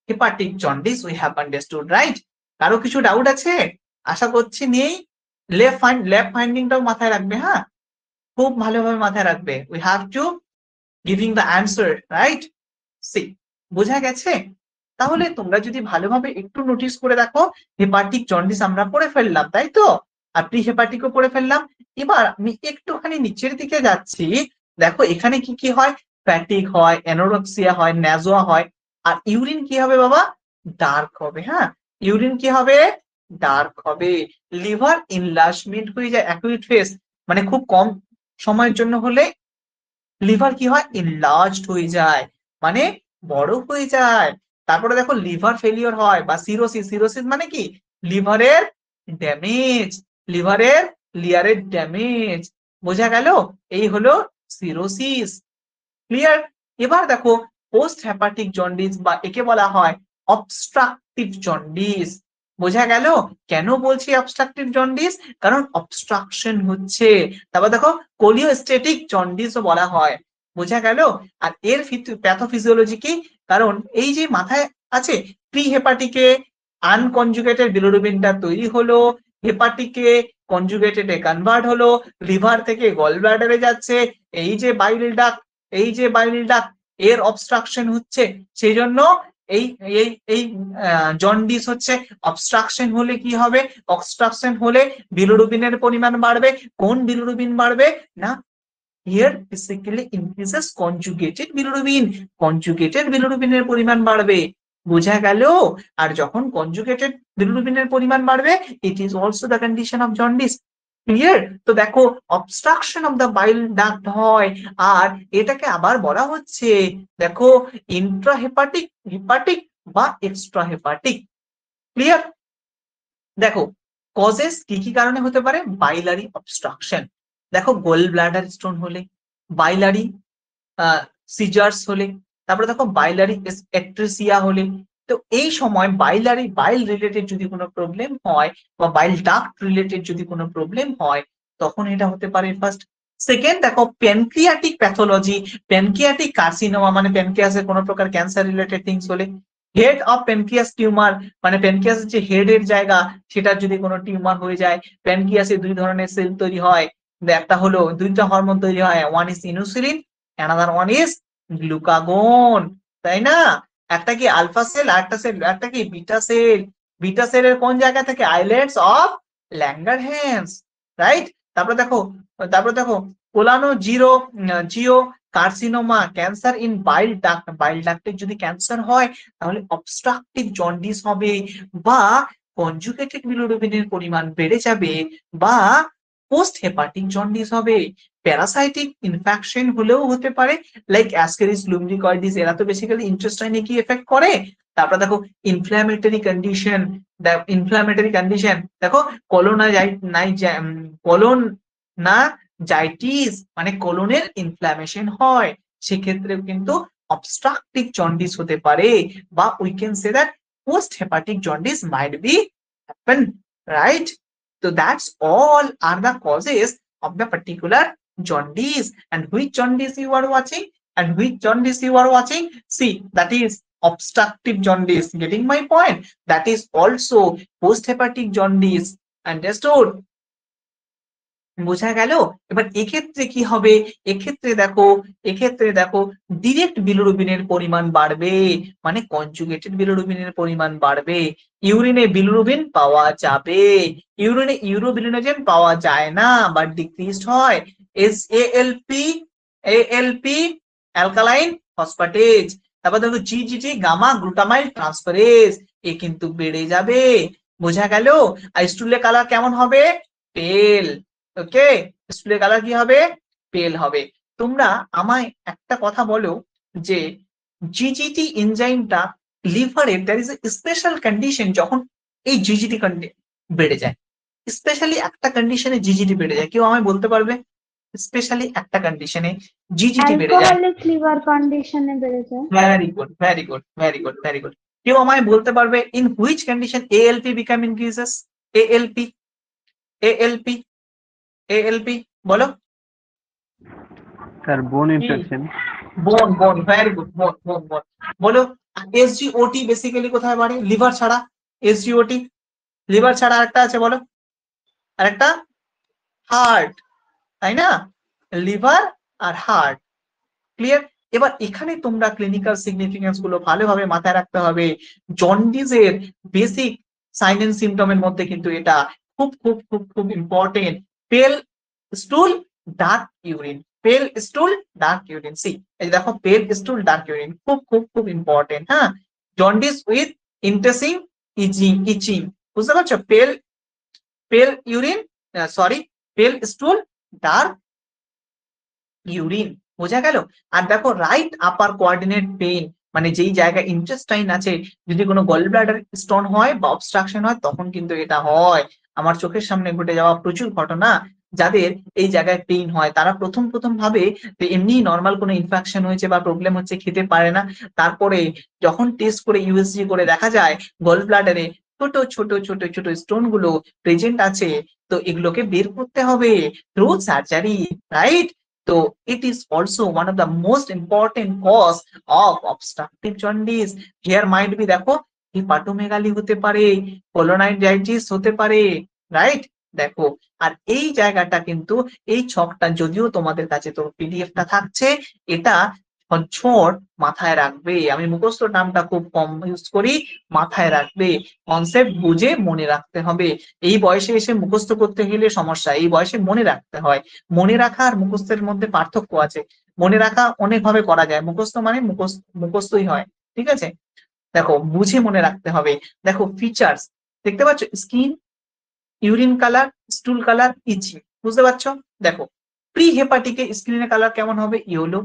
hepatic jaundice we have understood, right? কারো কিছু ডাউট আছে? আশা করছি নেই। ল্যাব ফাইন্ডিংটাও মাথায় রাখবে, হ্যাঁ, খুব ভালোভাবে মাথায় রাখবে। We have to giving the answer, right? See, বোঝা গেছে? তাহলে তোমরা যদি ভালোভাবে একটু নোটিস করে দেখো, হেপাটিক জন্ডিস আমরা পড়ে ফেললাম, তাই তো? আর প্রি হেপাটিকও পড়ে ফেললাম। এবার আমি একটুখানি নিচের দিকে যাচ্ছি। দেখো এখানে কি কি হয়? ফ্যাটিক হয়, অ্যানোরেক্সিয়া হয়, ন্যাজোয়া হয়। আর ইউরিন কি হবে বাবা? ডার্ক হবে। হ্যাঁ, ইউরিন কি হবে? ডার্ক হবে। লিভার ইনলার্জমেন্ট হয়ে যায়, অ্যাকুইট ফেজ, মানে খুব কম সময়ের জন্য হলে লিভার কি হয়? ইনলার্জড হয়ে যায়, মানে বড় হয়ে যায়। তারপরে দেখো লিভার ফেলিওর হয় বা সিরোসিস। সিরোসিস মানে কি? লিভারের ড্যামেজ, লিয়ারের ড্যামেজ। বোঝা গেল? এই হলো সিরোসিস। ক্লিয়ার? এবার দেখো পোস্ট হেপাটিক জন্ডিস বা একে বলা হয় অবস্ট্রাকটিভ জন্ডিস। বোঝা গেল? কেন বলছি অবস্ট্রাকটিভ জন্ডিস? কারণ অবস্ট্রাকশন হচ্ছে। তারপর দেখো কোলিওস্টেটিক জন্ডিসও বলা হয়। বোঝা গেল? আর এর প্যাথোফিজিওলজি কি? কারণ এই যে মাথায় আছে, প্রি হেপাটিকে আনকনজুগেটেড বিলিরুবিনটা তৈরি হলো, হেপাটিকে কনজুগেটেডে কনভার্ট হলো, লিভার থেকে গল ব্লাডারে যাচ্ছে, এই যে বাইল ডাক্ট এর অবস্ট্রাকশন হচ্ছে। সেই জন্য এই এই এই জন্ডিস হচ্ছে। অবস্ট্রাকশন হলে কি হবে? অবস্ট্রাকশন হলে বিলিরুবিনের পরিমাণ বাড়বে। কোন বিলিরুবিন বাড়বে? না, here basically increases conjugated bilirubin. Conjugated বিলিরুবিনের পরিমাণ বাড়বে। বোঝা গেল? আর যখন কনজুগেটেড বিলিরুবিনের পরিমাণ বাড়বে, it is also the condition of jaundice. Clear? তো দেখো obstruction of the bile duct হয়। আর এটাকে আবার বলা হচ্ছে, দেখো, ইন্ট্রাহেপাটিক, হেপাটিক বা এক্সট্রা হেপাটিক। ক্লিয়ার? দেখো কজেস কি কি কারণে হতে পারে? বাইলারি অবস্ট্রাকশন। দেখো গোল ব্লাডার স্টোন হলে, বাইলারি সিজার্স হলে, তারপরে দেখো বাইলারি অ্যাট্রেসিয়া হলে। তো এই সময় বাইল রিলেটেড যদি কোনো প্রবলেম হয় বা বাইল ডাক্ট রিলেটেড যদি কোনো প্রবলেম হয়, তখন এটা হতে পারে ফার্স্ট। সেকেন্ড দেখো প্যানক্রিয়াটিক প্যাথোলজি, প্যানক্রিয়াটিক কার্সিনোমা, মানে প্যানক্রিয়াসের কোনো প্রকার ক্যান্সার রিলেটেড থিংস হলে। হেড অফ প্যানক্রিয়াস টিউমার, মানে প্যানক্রিয়াসের যে হেডের জায়গা সেটার যদি কোনো টিউমার হয়ে যায়। প্যানক্রিয়াসে দুই ধরনের সেল তৈরি হয়, একটা হলো দুইটা হরমোন তৈরি হয়, one is insulin, another one is glucagon, তাই না? একটা কি আলফা সেল, আরেকটা সেল, একটা কি বিটা সেল। বিটা সেলের কোন জায়গা থেকে? Islands of Langerhans, right? তারপর দেখো cholangiocarcinoma, cancer in bile duct. Bile ডাক্টের যদি ক্যান্সার হয় তাহলে অবস্ট্রাকটিভ জন্ডিস হবে। বা কনজুগেটেড বিলিরুবিনের পরিমাণ বেড়ে যাবে বা পোস্ট হেপাটিক জন্ডিস হবে। প্যারাসাইটিক ইনফেকশন হলেও হতে পারে, লাইক অ্যাসকেরিস লুম্ব্রিকয়েডিস, এরা তো বেসিক্যালি ইন্টেস্টাইনে কি এফেক্ট করে। তারপর দেখো ইনফ্ল্যামেটরি কন্ডিশন, দেখো কোলোনাজাইটিস মানে কোলনের ইনফ্ল্যামেশন হয়, সেক্ষেত্রেও কিন্তু অবস্ট্রাকটিভ জন্ডিস হতে পারে, বা we can say that post hepatic jaundice might be happen, right? So that's all are the causes of the particular jaundice. And which jaundice you are watching? And which jaundice you are watching? See, that is obstructive jaundice. Getting my point? That is also post-hepatic jaundice. Understood? বোঝা গেল? এবার এক্ষেত্রে কি হবে? এক্ষেত্রে দেখো direct বিলিরুবিনের পরিমাণ বাড়বে, মানে কনজুগেটেড বিলিরুবিনের পরিমাণ বাড়বে। ইউরিনে বিলিরুবিন পাওয়া যাবে, ইউরিনে ইউরোবিলিনোজেন পাওয়া যায় না বা ডিক্রিজড হয়। ALP অ্যালকালাইন ফসফেটেজ, তারপর দেখো GGT গামা গ্লুটামাইল ট্রান্সফারেজ, এ কিন্তু বেড়ে যাবে। বোঝা গেল? আর স্টুলের কালার কেমন হবে? পেল। ওকে, স্টুলের কালার কি হবে? পেল হবে। তোমরা আমায় একটা কথা বলো যে GGT এনজাইমটা লিভারে there is a special condition যখন এই GGT বেড়ে যায়, স্পেশালি একটা কন্ডিশনে GGT বেড়ে যায়, কেউ আমায় বলতে পারবে? স্পেশালি একটা কন্ডিশনে GGT বেড়ে যায়। অ্যালকোহলিক লিভার কন্ডিশনে বেড়ে যায়। Very good, very good, very good, very good. কেউ আমায় বলতে পারবে in which condition ALP become increases? ALP ALP ALP বলো। স্যার বোন ইনফেকশন। বোন, ভেরি গুড, বোন বলো। SGOT বেসিক্যালি কোথায় বাড়ে? লিভার ছাড়া। SGOT লিভার ছাড়া আরেকটা আছে, বলো আরেকটা। হার্ট, তাই না? লিভার আর হার্ট, ক্লিয়ার? এবার এখানে তোমরা ক্লিনিক্যাল সিগনিফিকেন্স গুলো ভালোভাবে মাথায় রাখতে হবে। জন্ডিসের বেসিক সাইন এন্ড সিমটমের মধ্যে কিন্তু এটা খুব খুব খুব খুব ইম্পর্টেন্ট। পেল স্টুল, ডার্ক ইউরিন, পেল স্টুল, ডার্ক ইউরিন। সি এই দেখো, পেল স্টুল, ডার্ক ইউরিন খুব খুব খুব ইম্পর্টেন্ট। হ্যাঁ, জন্ডিস উইথ ইন্টেসিং ইচিং, বুঝতে পারছো? পেল ইউরিন, সরি, পেল স্টুল, ডার্ক ইউরিন, বোঝা গেল? আর দেখো রাইট আপার কোঅর্ডিনেট পেইন, মানে যেই জায়গায় ইন্টেস্টাইন আছে, যদি কোনো গল ব্লাডার স্টোন হয় বা অবস্ট্রাকশন হয় তখন কিন্তু এটা হয়। আমার চোখের সামনে ঘটে যাওয়া প্রচুর ঘটনা, যাদের এই জায়গায় পেইন হয় তারা প্রথম ভাবে যে এমনি নর্মাল কোনো ইনফেকশন হয়েছে বা প্রবলেম হচ্ছে, খেতে পারে না। তারপরে যখন টেস্ট করে USG করে দেখা যায় গল ব্লাডারে ছোট ছোট ছোট ছোট স্টোন গুলো প্রেজেন্ট আছে, তো এগুলোকে বের করতে হবে through surgery, right? So it is also one of the most important cause of obstructive jaundice. Here might be দেখো হেপাটোমেগালি হতে পারে, কোলোনাইজাইটিস হতে পারে, রাইট? দেখো, আর এই জায়গাটা কিন্তু এই ছকটা যদিও তোমাদের কাছে তো পিডিএফটা থাকছে, এটা ঝড় মাথায় রাখবে। আমি মুখস্থ নামটা খুব কম ইউজ করি, মাথায় রাখবে, কনসেপ্ট বুঝে মনে রাখতে হবে। এই বয়সে এসে মুখস্থ করতে গেলে সমস্যা, এই বয়সে মনে রাখতে হয়। মনে রাখা আর মুখস্থের মধ্যে পার্থক্য আছে। মনে রাখা অনেক ভাবে করা যায়, মুখস্থ মানে মুখস্থই হয়, ঠিক আছে? দেখো বুঝে মনে রাখতে হবে। দেখো ফিচার্স দেখতে পাচ্ছ, skin, urine colour, stool colour, itching, বুঝতে পারছো? দেখো প্রি হেপাটিকে স্কিনের কালার কেমন হবে? ইয়েলো।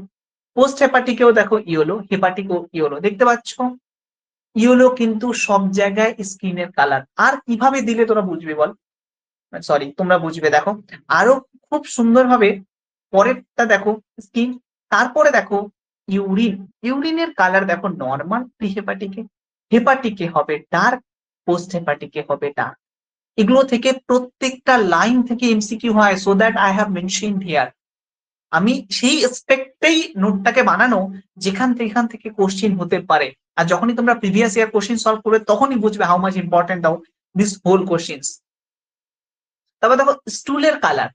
পোস্ট হেপাটিকেও দেখো ইয়েলো, হেপাটিকও ইয়েলো, দেখতে পাচ্ছ? ইয়েলো কিন্তু সব জায়গায় স্কিনের কালার। আর কিভাবে দিলে তোরা বুঝবি বল? সরি, তোমরা বুঝবে। দেখো আরো খুব সুন্দরভাবে পরেরটা দেখো, স্কিন, তারপরে দেখো ইউরিন। ইউরিনের কালার দেখো নর্মাল প্রি হেপাটিকে, হেপাটিকে হবে ডার্ক, পোস্ট হেপাটিকে হবে ডার্ক। এগুলো থেকে প্রত্যেকটা লাইন থেকে এমসিকিউ হয়, so that I have mentioned here. আমি সেই এক্সপেক্টেই নোটটাকে বানানো যেখান থেকে কোশ্চেন হতে পারে। আর যখনই তোমরা প্রিভিয়াস ইয়ার কোশ্চেন সলভ করবে তখনই বুঝবে হাউ মাচ ইম্পর্টেন্ট দাও দিস হোল কোশ্চেন্স। তারপর দেখো স্টুলের কালার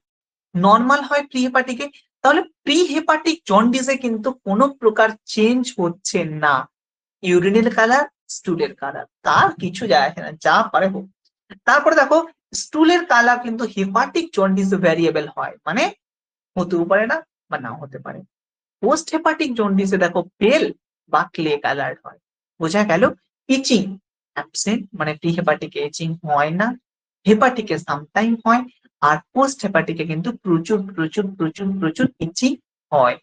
নর্মাল হয় প্রি হেপাটিকে, তাহলে প্রি হেপাটিক জন্ডিসে কিন্তু কোনো প্রকার চেঞ্জ হচ্ছে না। ইউরিনের কালার, স্টুলের কালার, তার কিছু যায় আসে না, যা পারে হোক। তারপরে দেখো স্টুলের কালার কিন্তু হেপাটিক জন্ডিস ভ্যারিয়েবল হয়, মানে হতেও পারে না বা নাও হতে পারে। পোস্ট হেপাটিক জন্ডিসে দেখো পেল বা ক্লে কালার হয়, বোঝা গেল? ইচিং, অ্যাবসেন্ট, মানে প্রি হেপাটিকে ইচিং হয় না, হেপাটিকে সামটাইম হয়, আর পোস্ট হেপাটিকে কিন্তু প্রচুর প্রচুর প্রচুর প্রচুর ইচিং হয়।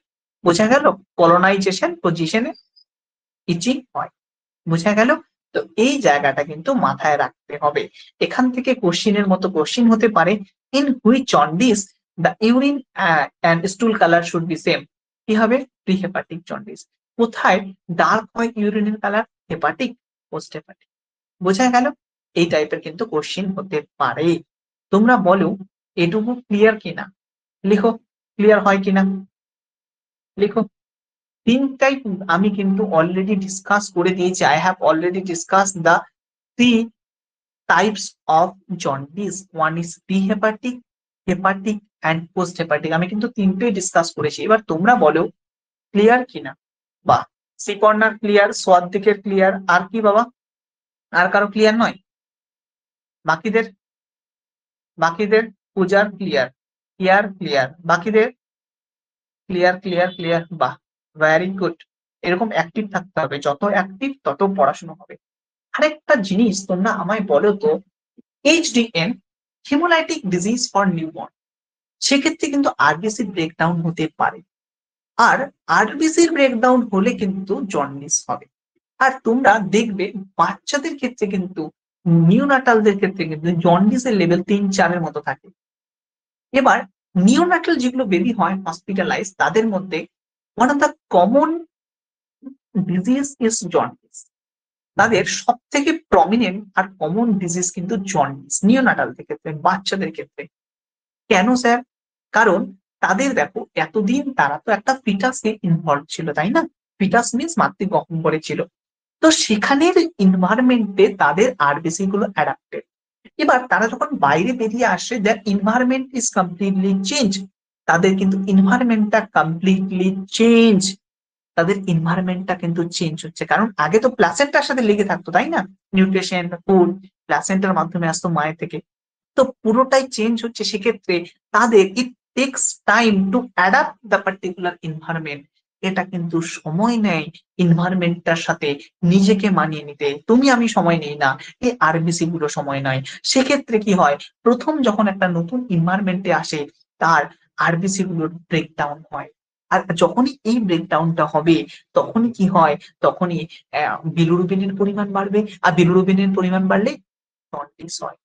বোঝা গেল? কলোনাইজেশন পজিশনে ইচিং হয়। বোঝা গেল? তো এই জায়গাটা কিন্তু মাথায় রাখতে হবে। এখান থেকে কোশ্চিনের মতো কোশ্চিন হতে পারে, in which jaundice the urine and স্টুল colour should be same. কি হবে? Pre hepatic jaundice. কোথায় ডার্ক হয় ইউরিনের কালার? Hepatic, post hepatic. বোঝা গেল? এই টাইপের কিন্তু কোশ্চিন হতে পারে। তোমরা বলো এটুকু ক্লিয়ার কিনা? লিখো ক্লিয়ার হয় কিনা, লিখো। তিনটাই আমি কিন্তু অলরেডি ডিসকাস করে দিয়েছি। I have already discuss the three types of jaundice. One is pre-hepatic, hepatic and post-hepatic. আমি কিন্তু তিনটেই ডিসকাস করেছি। এবার তোমরা বলো ক্লিয়ার কিনা? বাহ, শ্রীপর্ণার ক্লিয়ার, সোয়াদ্দিকের ক্লিয়ার, আর কি বাবা? আর কারো ক্লিয়ার নয়? বাকিদের বাকিদের পূজার ক্লিয়ার, ক্লিয়ার ক্লিয়ার, বাকিদের ক্লিয়ার ক্লিয়ার ক্লিয়ার। বাহ, ভেরি গুড। এরকম অ্যাক্টিভ থাকতে হবে, যত অ্যাক্টিভ তত পড়াশোনা হবে। আরেকটা জিনিস তোমরা আমায় বলো তো, এইচডিএন হিমোলাইটিক ডিজিজ ফর নিউবর্ন, সেক্ষেত্রে কিন্তু আরবিসি ব্রেকডাউন হতে পারে, আর আরবিসির ব্রেকডাউন হলে কিন্তু জন্ডিস হবে। আর তোমরা দেখবে বাচ্চাদের ক্ষেত্রে কিন্তু, নিওনাটালদের ক্ষেত্রে কিন্তু জন্ডিসের লেভেল 3-4-এর মতো থাকে। এবার নিওনাটাল যেগুলো বেবি হয় হসপিটালাইজ, তাদের মধ্যে one of the common disease is jaundice. তাদের সব থেকে প্রমিনেন্ট আর কমন ডিজিজ কিন্তু জন্ডিস নিওনাটালদের ক্ষেত্রে, বাচ্চাদের ক্ষেত্রে। কেন স্যার? কারণ তাদের দেখো এতদিন তারা তো একটা ফিটাসে ইনভলভ ছিল, তাই না? ফিটাস মিনস মাতৃগহ্বরে ছিল। তো সেখানের এনভায়রনমেন্টে তাদের আরবিসি গুলো অ্যাডাপ্টেড। এবার তারা যখন বাইরে বেরিয়ে আসে, their environment is completely change. তাদের কিন্তু এনভায়রনমেন্টটা কমপ্লিটলি চেঞ্জ, তাদের এনভায়রনমেন্টটা কিন্তু চেঞ্জ হচ্ছে। কারণ আগে তো প্লাসেন্টার সাথে লেগে থাকতো, তাই না? নিউট্রিশন, ফুড প্লাসেন্টার মাধ্যমে আসতো মায়ের থেকে। তো পুরোটাই চেঞ্জ হচ্ছে, সেক্ষেত্রে তাদের it takes time to adapt the particular environment. এটা কিন্তু সময় নেয় এনভায়রনমেন্টটার সাথে নিজেকে মানিয়ে নিতে। তুমি আমি সময় নেই না, এই আরবিসি গুলো সময় নয়। সেক্ষেত্রে কি হয়, প্রথম যখন একটা নতুন এনভায়রনমেন্টে আসে, তার আরবিসি গুলোর ব্রেকডাউন হয়। আর যখনই এই ব্রেকডাউনটা হবে, তখনই কি হয়, তখনই বিলিরুবিনের পরিমাণ বাড়বে, আর বিলিরুবিনের পরিমাণ বাড়লে জন্ডিস হয়।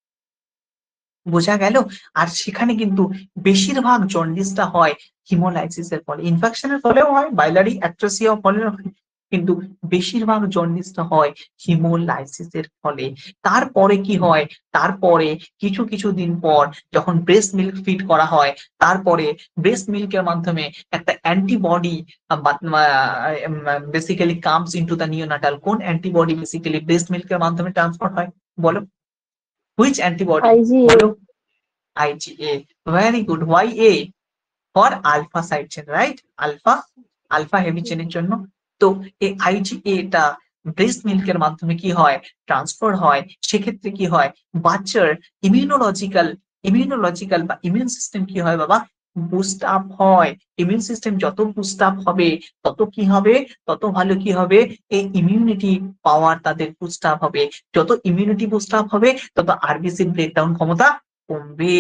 বোঝা গেল? আর সেখানে কিন্তু বেশিরভাগ জন্ডিসটা হয় হিমোলাইসিসের ফলে, ইনফেকশনের ফলেও হয়, বাইলারি অ্যাট্রাসিয়া ফলেও হয়, কিন্তু বেশিরভাগ জন্ডিসটা হয় হিমোলাইসিসের ফলে। তারপরে কি হয়, তারপরে কিছু কিছু দিন পর যখন ব্রেস্ট মিল্ক ফিড করা হয়, তারপরে ব্রেস্ট মিল্কের মাধ্যমে একটা antibody basically comes into the neonatal. কোন অ্যান্টিবডি বেসিক্যালি ব্রেস্ট মিল্কের মাধ্যমে ট্রান্সফার হয় বলো? Which antibody? IgA. বলো। IgA. Very good. Why A? For alpha side chain, right? alpha heavy chain এর জন্য। তো এই IgA টা ব্রেস্ট মিল্কের মাধ্যমে কি হয়, ট্রান্সফার হয়। সেক্ষেত্রে কি হয়, বাচ্চার ইমিউনোলজিক্যাল বা ইমিউন সিস্টেম কি হয় বাবা, বুস্ট আপ হয়। ইমিউন সিস্টেম যত বুস্ট আপ হবে, তত কি হবে, তত ভালো কি হবে, এই ইমিউনিটি পাওয়ার তাদের বুস্ট আপ হবে। যত ইমিউনিটি বুস্ট আপ হবে, তত আরবিসি ব্রেকডাউন ক্ষমতা কমবে।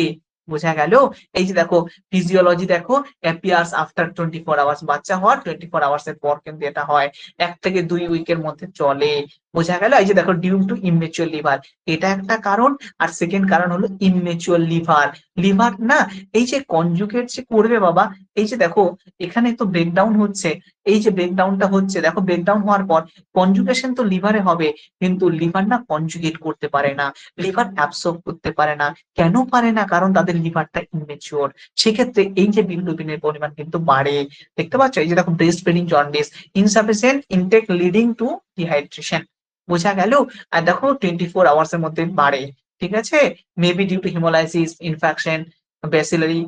বোঝা গেল? এই যে দেখো ফিজিওলজি দেখো, অ্যাপিয়ার্স আফটার 24 আওয়ার্স, বাচ্চা হওয়ার 24 আওয়ার্স এর পর কিন্তু এটা হয়, 1 থেকে 2 উইকের মধ্যে চলে। বোঝা গেল? এই যে দেখো ডিউ টু ইমমেচিউর লিভার, এটা একটা কারণ। আর সেকেন্ড কারণ হলো ইমমেচিউর লিভার। লিভার না, এই যে কনজুগেট যে করবে বাবা, এই যে দেখো এখানে তো ব্রেকডাউন হচ্ছে, এই যে ব্রেকডাউনটা হচ্ছে, দেখো ব্রেকডাউন হওয়ার পর কনজুগেশন তো লিভারে হবে, কিন্তু লিভার না কনজুগেট করতে পারে না, লিভার অ্যাবসর্ব করতে পারে না। কেন পারে না? কারণ তাদের লিভারটা ইমেচিওর। সেক্ষেত্রে এই যে বিলিরুবিনের পরিমাণ কিন্তু বাড়ে। দেখতে পাচ্ছ, এই যে দেখো breast feeding jaundice, insufficient intake leading to dehydration. বোঝা গেল? আর দেখো 24 আওয়ার্স এর মধ্যে বাড়ে। ঠিক আছে, maybe due to haemolysis, infection, bacillary.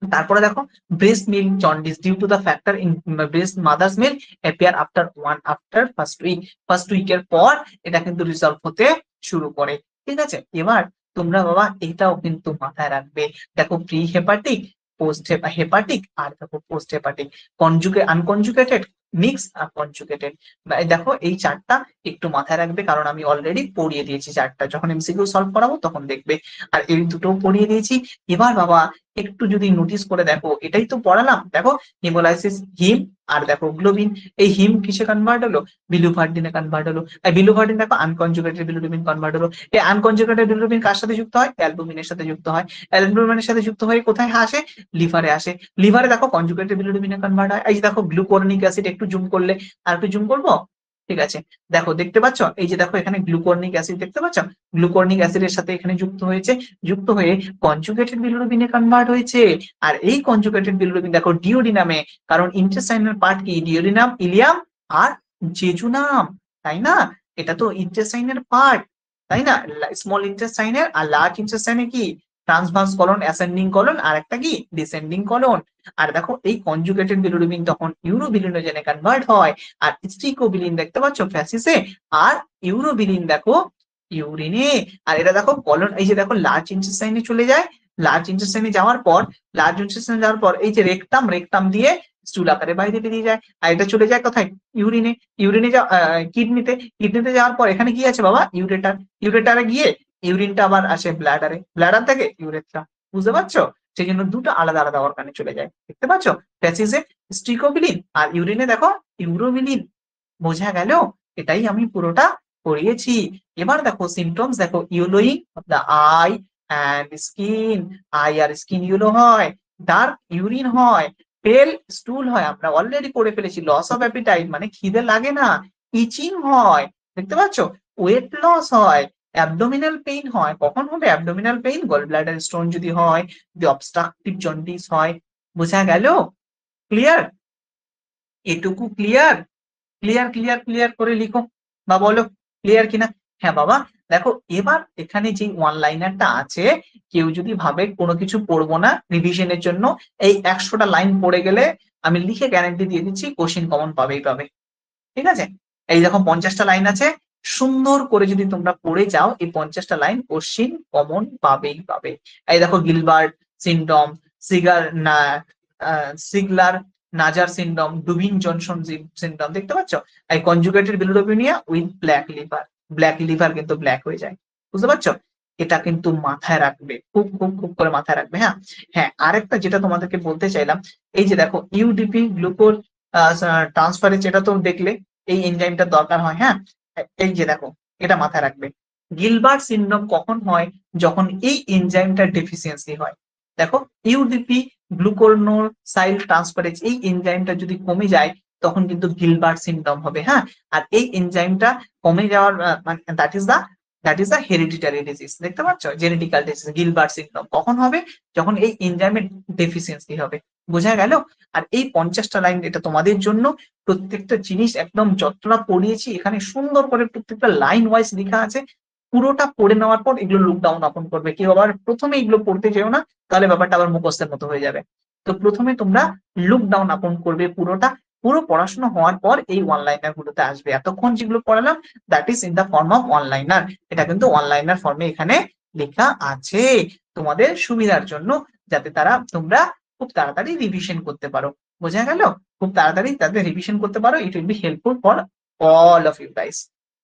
তারপরে দেখো breast milk jaundice due to the factor in breast mother's milk appear after first উইকের পর এটা কিন্তু রিজলভ হতে শুরু করে। ঠিক আছে, এবার তোমরা বাবা এটাও কিন্তু মাথায় রাখবে। দেখো প্রি হেপাটিক, পোস্ট হেপাটিক, আর দেখো পোস্ট হেপাটিক। আনকনজুগেটেড মিক্স আর কনজুগেটেড। দেখো এই চারটা একটু মাথায় রাখবে, কারণ আমি অলরেডি পড়িয়ে দিয়েছি চারটা, যখন এমসিকিউ সলভ করাবো তখন দেখবে। আর এই দুটো পড়িয়ে দিয়েছি। এবার বাবা একটু যদি নোটিস করে দেখো, এটাই তো পড়ালাম, দেখো হিমোলাইসিস হিম, আর দেখো গ্লোবিন। এই হিম কিসে কনভার্ট হলো? বিলুভার্ডিনে কনভার্ট হলো। এই বিলুভার্ডিন দেখো আনকনজুগেটেড বিলুরুবিন কনভার্ট হলো। এই আনকনজুগেটেড বিলুরুবিন কার সাথে যুক্ত হয়? অ্যালবুমিনের সাথে যুক্ত হয়। অ্যালবুমিনের সাথে যুক্ত হয়ে কোথায় আসে? লিভারে আসে। লিভারে দেখো কনজুগেটেড বিলুরুবিনে কনভার্ট হয়। এই যে দেখো গ্লুকোরনিক অ্যাসিড, একটু জুম করলে, আর একটু জুম করবো, ঠিক আছে, দেখো দেখতে পাচ্ছ, এই যে দেখো এখানে গ্লুকোরনিক অ্যাসিড দেখতে পাচ্ছ, গ্লুকোরনিক অ্যাসিডের সাথে এখানে যুক্ত হয়েছে, যুক্ত হয়ে কনজুগেটেড বিলিরুবিনে কনভার্ট হয়েছে। আর এই কনজুগেটেড বিলিরুবিন দেখো ডিওডিনামে, কারণ ইন্টেস্টাইনাল পার্ট কি? ডিওডিনাম, ইলিয়াম আর জেজুনাম, তাই না? এটা তো ইন্টেস্টাইনের পার্ট, তাই না? স্মল ইন্টেস্টাইনের আর লার্জ ইন্টেস্টাইনে কি? ট্রান্সভার্স কলন, অ্যাসেন্ডিং কলন, আর একটা কি? Descending colon. আর দেখো এই কনজুগেটেড বিলিরুবিন তখন ইউরোবিলিনোজেনে কনভার্ট হয়। আর স্টিকোবিলিন দেখতে পাচ্ছ ফ্যাসিসে, আর ইউরোবিলিন দেখো ইউরিনে। আর এটা দেখো কলন, এই যে দেখো লার্জ ইন্টেস্টাইনে চলে যায়, লার্জ ইন্টেস্টাইনে যাওয়ার পর, লার্জ ইন্টেস্টাইনে যাওয়ার পর এই যে রেকটাম, রেকটাম দিয়ে স্টুল আকারে বাইরে বেরিয়ে যায়। আর এটা চলে যায় কোথায়? ইউরিনে। ইউরিনে যা কিডনিতে, কিডনিতে যাওয়ার পর এখানে কি আছে বাবা? ইউরেটার। ইউরেটারে গিয়ে ইউরিনটা আবার আসে ব্লাডারে, ব্লাডার থেকে ইউরেথ্রা। বুঝতে পারছো? সেই জন্য দুটো আলাদা আলাদা অর্গানে চলে যায়, দেখতে পাচ্ছ? ফ্যাসিসে স্টিকোবিলিন আর ইউরিনে দেখো ইউরোবিলিন। বোঝা গেল? এটাই আমি পুরোটা পড়িয়েছি। এবার দেখো সিমটমস, দেখো yellowing of the eye and skin, eye আর স্কিন ইয়েলো হয়, ডার্ক ইউরিন হয়, পেল স্টুল হয়, আমরা অলরেডি পড়ে ফেলেছি। লস অফ অ্যাপিটাইট মানে খিদে লাগে না, ইচিং হয়, দেখতে পাচ্ছ? ওয়েট লস হয়, অ্যাবডোমিনাল পেইন হয়। কখন হবে abdominal pain? Gall bladder stone যদি হয়, যদি অবস্ট্রাকটিভ জন্ডিস হয়। বোঝা গেল? ক্লিয়ার? এটুকু ক্লিয়ার? ক্লিয়ার ক্লিয়ার ক্লিয়ার করে লিখো বা বলো ক্লিয়ার কিনা। হ্যাঁ বাবা, দেখো এবার এখানে যে ওয়ান লাইনারটা আছে, কেউ যদি ভাবে কোনো কিছু পড়বো না রিভিশনের জন্য, এই 100টা লাইন পড়ে গেলে আমি লিখে গ্যারান্টি দিয়ে দিচ্ছি কোশ্চিন কমন পাবেই পাবে। ঠিক আছে? এই দেখো 50টা লাইন আছে, সুন্দর করে যদি তোমরা পড়ে যাও এই 50টা লাইন, কোশ্চিন কমন পাবেই পাবে। এই দেখো গিলবার্ট সিনড্রোম, সিগার না Crigler Najjar syndrome, Dubin Johnson syndrome, দেখতে পাচ্ছ? এই conjugated bilirubinaemia with black liver, black liver কিন্তু ব্ল্যাক হয়ে যায়। বুঝতে পারছো? এটা কিন্তু মাথায় রাখবে, খুব খুব খুব করে মাথায় রাখবে। হ্যাঁ হ্যাঁ, আরেকটা যেটা তোমাদেরকে বলতে চাইলাম, এই যে দেখো ইউডিপি গ্লুকোজ ট্রান্সফারেজ, এটা তো দেখলে এই এনজাইমটার দরকার হয়। হ্যাঁ, এই যে দেখো এটা মাথায় রাখবে। গিলবার্ট সিনড্রোম কখন হয়? যখন এই এনজাইমটার ডেফিসিয়েন্সি হয়। দেখো ইউডিপি গ্লুকোনোসাইল ট্রান্সফারেজ, এই এনজাইমটা যদি কমে যায় তখন কিন্তু গিলবার্ট সিনড্রোম হবে। হ্যাঁ, আর এই এনজাইমটা কমে যাওয়ার মানে that is the hereditary disease, দেখতে পাচ্ছ? Genetical disease. গিলবার্ট সিনড্রোম কখন হবে? যখন এই এনজাইমের ডেফিসিয়েন্সি হবে। বোঝা গেল? আর এই 50টা লাইন এটা তোমাদের জন্য, প্রত্যেকটা জিনিস একদম যতটা পড়িয়েছি এখানে সুন্দর করে প্রত্যেকটা লাইন ওয়াইজ লেখা আছে। পুরোটা পড়ে নেওয়ার পর এগুলো লুক ডাউন আপন করবে, কেউ আবার প্রথমে এগুলো পড়তে যেও না, তাহলে ব্যাপারটা আবার মুখস্থের মতো হয়ে যাবে। তো প্রথমে তোমরা লুক ডাউন আপন করবে পুরোটা, পুরো পড়াশোনা হওয়ার পর এই ওয়ান লাইনার গুলোতে আসবে। এতক্ষণ যেগুলো পড়ালাম that is in the form of one liner, এটা কিন্তু ওয়ান লাইনার ফর্মে এখানে লেখা আছে তোমাদের সুবিধার জন্য, যাতে তোমরা খুব তাড়াতাড়ি রিভিশন করতে পারো। বোঝা গেল? খুব তাড়াতাড়ি তাদের রিভিশন করতে পারো, it will be helpful for all of you guys.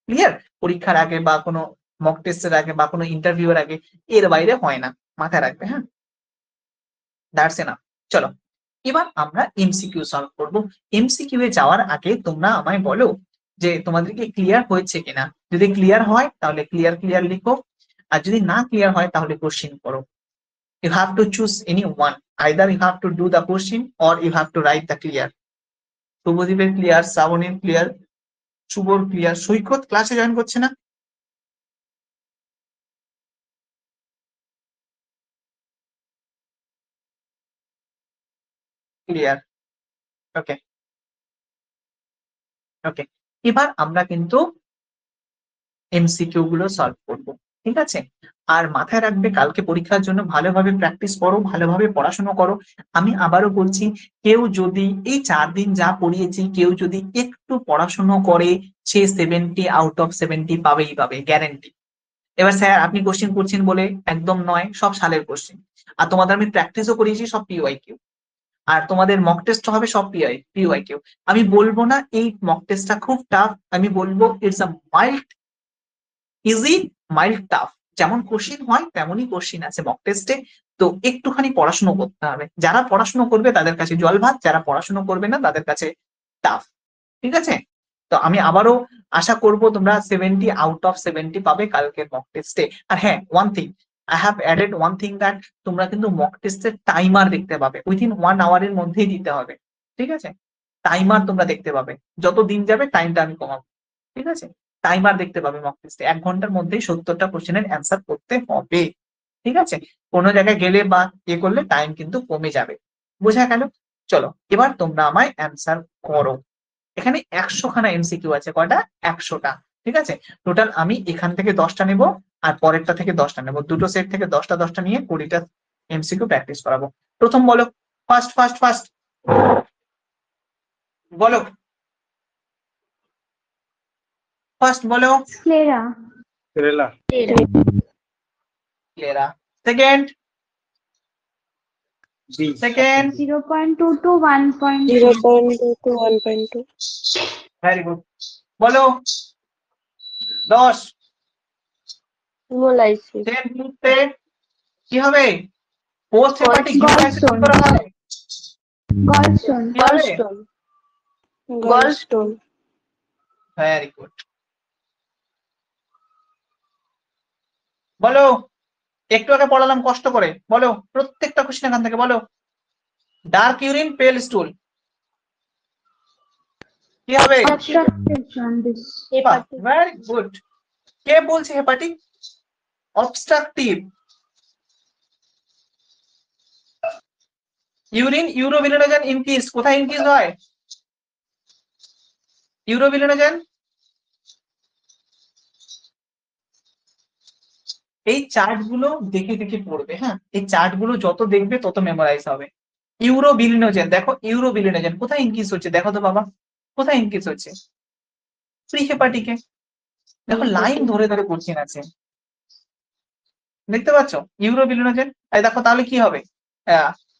Clear? পরীক্ষার আগে বা কোনো মক টেস্টের আগে বা কোনো ইন্টারভিউর আগে এর বাইরে হয় না, মাথায় রাখবে। হ্যাঁ, দ্যাটস এনাফ। চলো এবার আমরা এমসিকিউ সলভ করব। এমসিকিউ এ যাওয়ার আগে তোমরা আমায় বলো যে তোমাদেরকে ক্লিয়ার হয়েছে কিনা। যদি ক্লিয়ার হয় তাহলে ক্লিয়ার ক্লিয়ার লিখো, আর যদি না ক্লিয়ার হয় তাহলে কোশ্চিন করো। You have to choose any one. Either you have to do the question or you have to write the clear. শুভদীপের ক্লিয়ার, শ্রাবণীর ক্লিয়ার, শুভর ক্লিয়ার, সৈকত ক্লাসে জয়েন করছে না? ক্লিয়ার? ওকে ওকে, এবার আমরা কিন্তু এমসিকিউ গুলো সলভ করব। ঠিক আছে? আর মাথায় রাখবে কালকে পরীক্ষার জন্য ভালোভাবে প্র্যাকটিস করো, ভালোভাবে পড়াশোনা করো। আমি আবারও বলছি, কেউ যদি এই 4 দিন যা পড়িয়েছি কেউ যদি একটু পড়াশোনা করে, সে 70 আউট অফ 70 পাবেই পাবে, গ্যারেন্টি। এবার স্যার আপনি কোশ্চেন করছেন বলে একদম নয়, সব সালের কোশ্চেন। আর তোমাদের আমি প্র্যাকটিসও করিয়েছি সব PYQ। আর তোমাদের মক টেস্ট হবে সব পিওয়াই কিউ। আমি বলবো না এই মক টেস্টটা খুব টাফ, আমি বলবো it's a mild easy mild tough. যেমন কোশ্চিন হয় তেমনই কোশ্চিন আছে মক টেস্টে। তো একটুখানি পড়াশোনা করতে হবে, যারা পড়াশোনা করবে তাদের কাছে জল ভাত, যারা পড়াশোনা করবে না তাদের কাছে টাফ। ঠিক আছে, তো আমি আবারও আশা করব তোমরা 70 আউট অফ 70 পাবে কালকের মক টেস্টে। আর হ্যাঁ, one thing I have added one thing that তোমরা কিন্তু মক টেস্টের টাইমার দেখতে পাবে, উইথিন 1 আওয়ারের মধ্যেই দিতে হবে। ঠিক আছে, টাইমার তোমরা দেখতে পাবে, যত দিন যাবে টাইমটা আমি কমাবো। ঠিক আছে, টাইমার দেখতে পাবে মক টেস্টে, 1 ঘন্টার মধ্যেই 70টা কোশ্চেনের অ্যান্সার করতে হবে। ঠিক আছে, কোনো জায়গায় গেলে বা ইয়ে করলে টাইম কিন্তু কমে যাবে। বোঝা গেল? চলো এবার তোমরা আমায় অ্যান্সার করো। এখানে 100খানা এমসিকিউ আছে, কয়টা? 100টা। ঠিক আছে, টোটাল আমি এখান থেকে 10টা নেব আর পরেরটা থেকে 10টা নেব, দুটো সেট থেকে 10টা 10টা নিয়ে 20টা এমসিকিউ প্র্যাকটিস করাবো। প্রথম বলো, ফার্স্ট ফার্স্ট ফার্স্ট বলো, ফার্স্ট বলো। Sclera. Kerala. Sclera. Second, B. Second, 0.2 to 1.2. 0.2 to 1.2. Very good. বলো 10। Hemolysis. 10 মুহূর্তে কি হবে? Post hepatic Gallstone. Gallstone. কি হবে? Gallstone. Gallstone. Very good. বলো, একটু আগে পড়ালাম কষ্ট করে, বলো প্রত্যেকটা কোশ্চেন এখান থেকে বলো। ডার্ক ইউরিন, পেল স্টুল কি হবে? Obstructive jaundice. Very good. কে বলছে hepatic? Obstructive. Urine urobilinogen increase, কোথায় ইনক্রিজ হয়? ইউরোবিলিনোজেন। এই চার্ট গুলো দেখে দেখে পড়বে, হ্যাঁ এই চার্ট গুলো যত দেখবে তত মেমোরাইজ হবে। ইউরোবিলিনোজেন, দেখো ইউরোবিলিনোজেন কোথায় ইনক্রিজ হচ্ছে, দেখো তো বাবা কোথায় ইনক্রিজ হচ্ছে? প্রি হেপাটিকে। দেখো লাইন ধরে ধরে কোশ্চেন আছে, দেখতে পাচ্ছ? ইউরোবিলিনোজেন, এই দেখো তাহলে কি হবে?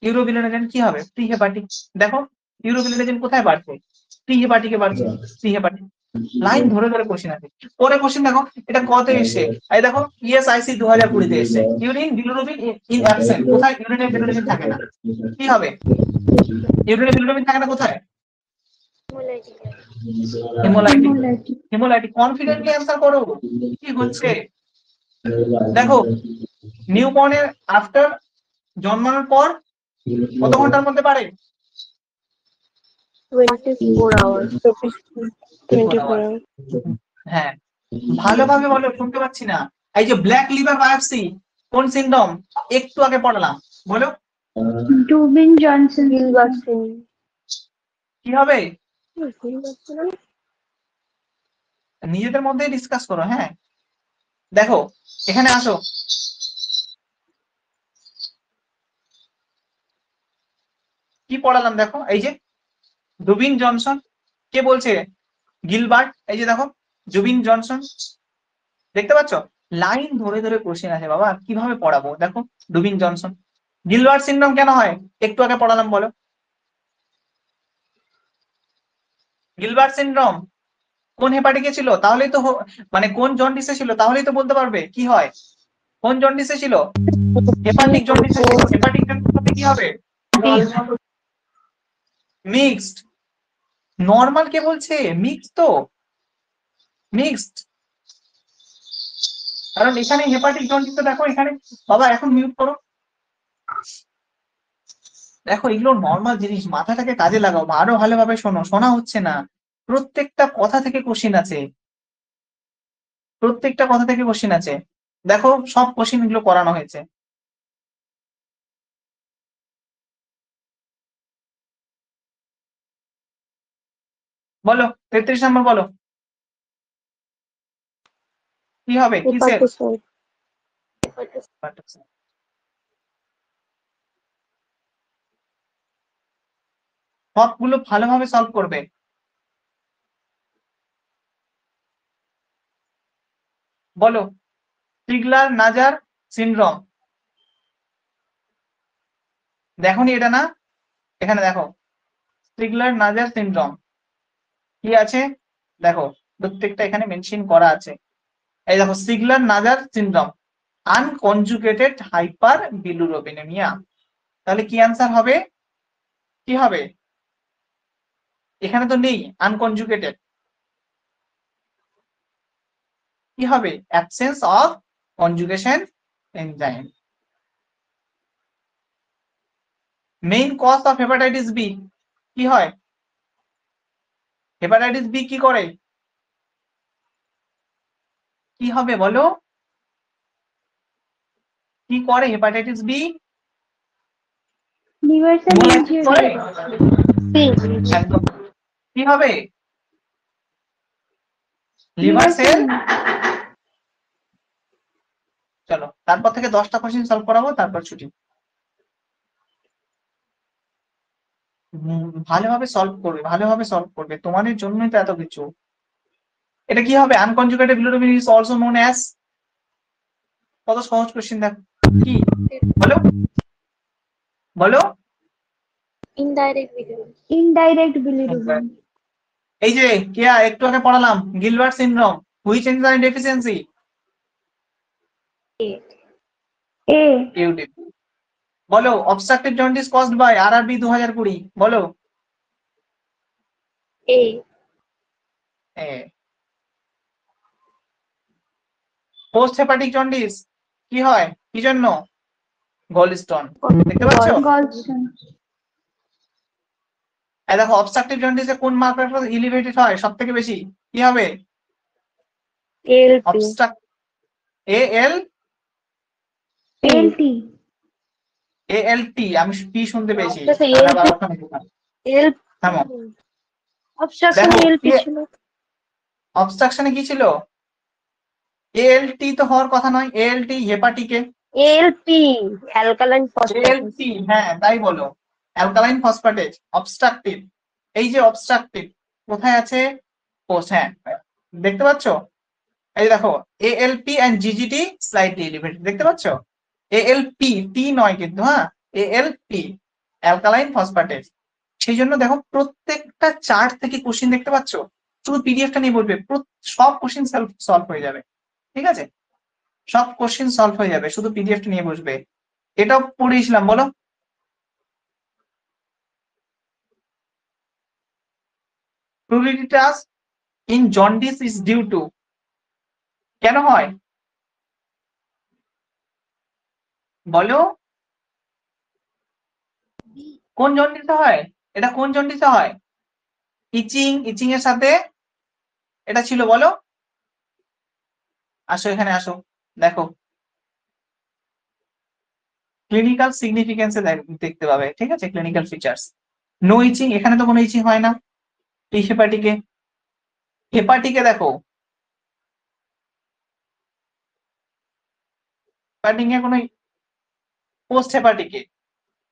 ইউরোবিলিনোজেন কি হবে? Pre hepatic. দেখো ইউরোবিলিনোজেন কোথায় বাড়ছে? প্রি হেপাটিকে বাড়ছে, প্রি হেপাটিক। লাইন ধরে ধরে কোশ্চেন আছে। পরে কোশ্চেন দেখো, এটা কত এসছে? এই দেখো ইএসআইসি 2020-তে এসছে, ইউরিন বিলিরুবিন ইন অ্যাবসেন্ট, কোথায়? ইউরিনে বিলিরুবিন থাকে না, কি হবে? ইউরিনে বিলিরুবিন থাকে না, কোথায়? Haemolytic. Hemolytic. Haemolytic. Confidently answer করো, কি হচ্ছে? দেখো নিউবর্নের আফটার, জন্মানোর পর কত ঘন্টার মধ্যে বাড়ে? 24 hours. 24 hours. হ্যাঁ, ভালোভাবে বলো, শুনতে পাচ্ছি না। এই যে ব্ল্যাক লিভার বায়োপসি কোন সিনড্রোম? একটু আগে পড়ালাম, বলো Dubin Johnson. Gilbert syndrome. কি হবে? Gilbert syndrome. নিজেদের মধ্যেই ডিসকাস করো। হ্যাঁ দেখো এখানে আসো, কি পড়ালাম দেখো। এই যে ডুবিন জনসন, কে বলছে? গিলবার্ট। এই যে দেখো জুবিন জনসন, দেখতে পাচ্ছ? লাইন ধরে ধরে কোশ্চেন আছে বাবা, কিভাবে পড়াবো? দেখো ডুবিন জনসন। গিলবার্ট সিনড্রোম কেন হয়? একটু আগে পড়ালাম, বলো। গিলবার্ট সিনড্রোম কোন হেপাটিকে ছিল? তাহলেই তো মানে কোন জন্ডিসে ছিল তাহলেই তো বলতে পারবে কি হয়। কোন জন্ডিসে ছিল? হেপাটিক জন্ডিসে ছিল। হেপাটিক জন্ডিসে কি হবে? মিক্সড। নরমাল কে বলছে? মিক্সড তো, মিক্সড। কারণ এখানে হেপাটিক জন্ডিস, দেখো এখানে বাবা এখন মিউট করো। দেখো এগুলো নর্মাল জিনিস, মাথাটাকে কাজে লাগাও, আরো ভালোভাবে শোনো, শোনা হচ্ছে না। প্রত্যেকটা কথা থেকে কোশ্চিন আছে, প্রত্যেকটা কথা থেকে কোশ্চিন আছে। দেখো সব কোশ্চিন এগুলো করানো হয়েছে। বলো 33 নম্বর বলো, কি হবে? কিসের? Hepatocyte. সবগুলো ভালোভাবে সলভ করবে। বলো সিগলার নাজার সিনড্রোম, দেখোনি এটা না? এখানে দেখো স্টিগলার নাজার সিনড্রোম কি আছে, দেখো প্রত্যেকটা এখানে মেনশন করা আছে। এই দেখো স্টিগলার নাজার সিনড্রোম, আনকনজুগেটেড হাইপার বিলিরুবিনেমিয়া। তাহলে কি অ্যান্সার হবে, কি হবে, এখানে তো নেই আনকনজুগেটেড, কি হবে, absence of conjugation enzyme. Main cause of hepatitis B কি হয়, হেপাটাইটিস বি কি করে, কি হবে বলো, কি করে হেপাটাইটিস বি, liver cell করে injury, একদম, কি হবে, লিভার সেল। চলো তারপর থেকে 10টা কোশ্চেন সলভ করাবো, তারপর ছুটি। ভালোভাবে সলভ করবে, ভালোভাবে সলভ করবে, তোমাদের জন্যই তো এত কিছু। এটা কি হবে, unconjugated bilirubin is also known as, কত সহজ কোশ্চেন দেখো, কি বলো বলো, ইনডাইরেক্ট বিলিরুবিন। indirect bilirubin, এই যে কেয়া একটু আগে পড়ালাম, Gilbert syndrome, which enzyme deficiency, A A, UTP. বলো obstructive jaundice caused by RRB 2020, বলো। এ পোস্ট হেপাটিক জন্ডিস কি হয়, কি জন্য, গলস্টোন, দেখতে পাচ্ছ। gallstone, এই দেখো অবস্ট্রাকটিভ জন্ডিসে কোন মার্কার এলিভেটেড হয় সব থেকে বেশি, কি হবে, LP obstruct, AL ALT, ALT, আমি পি শুনতে পেয়েছি, আচ্ছা, তাহলে আবার ওখানে ঢোকান। এলপি থামো, অবস্ট্রাকশন দেখো এলপি ছিল। অবস্ট্রাকশনে কি ছিল, এএলটি তো হওয়ার কথা নয়, এএলটি হেপাটিকে, এলপি অ্যালকালাইন ফসফেট। এএলটি হ্যাঁ তাই বলো, অ্যালকালাইন ফসফেটেজ অবস্ট্রাকটিভ। এই যে অবস্ট্রাকটিভ কোথায় আছে, পোস্ট, হ্যাঁ দেখতে পাচ্ছ, এই দেখো ALP and GGT slightly elevated, দেখতে পাচ্ছ, এএলপি টি নয় কিন্তু, হ্যাঁ এএলপি অ্যালকালাইন ফসফেটেজ। সেই জন্য দেখো প্রত্যেকটা চার্ট থেকে কোশ্চেন দেখতে পাচ্ছ, শুধু পিডিএফটা নিয়ে বলবে, সব কোশ্চেন সলভ হয়ে যাবে, ঠিক আছে, সব কোশ্চেন সলভ হয়ে যাবে, শুধু পিডিএফটা নিয়ে বসবে। এটাও পড়িয়েছিলাম, বলো pruritus in jaundice is due to, কেন হয় বলো, কোন জন্ডিসে হয়, এটা কোন জন্ডিসে হয়, ইচিং, ইচিং এর সাথে এটা ছিল, বলো, আসো এখানে আসো, দেখো ক্লিনিক্যাল সিগনিফিকেন্সে দেখতে পাবে, ঠিক আছে, ক্লিনিক্যাল ফিচার্স। নো ইচিং, এখানে তো কোনো ইচিং হয় না, এই হেপাটিকে, হেপাটিকে দেখো, হেপাটিকে কোনো, পোস্ট হেপাটিকে,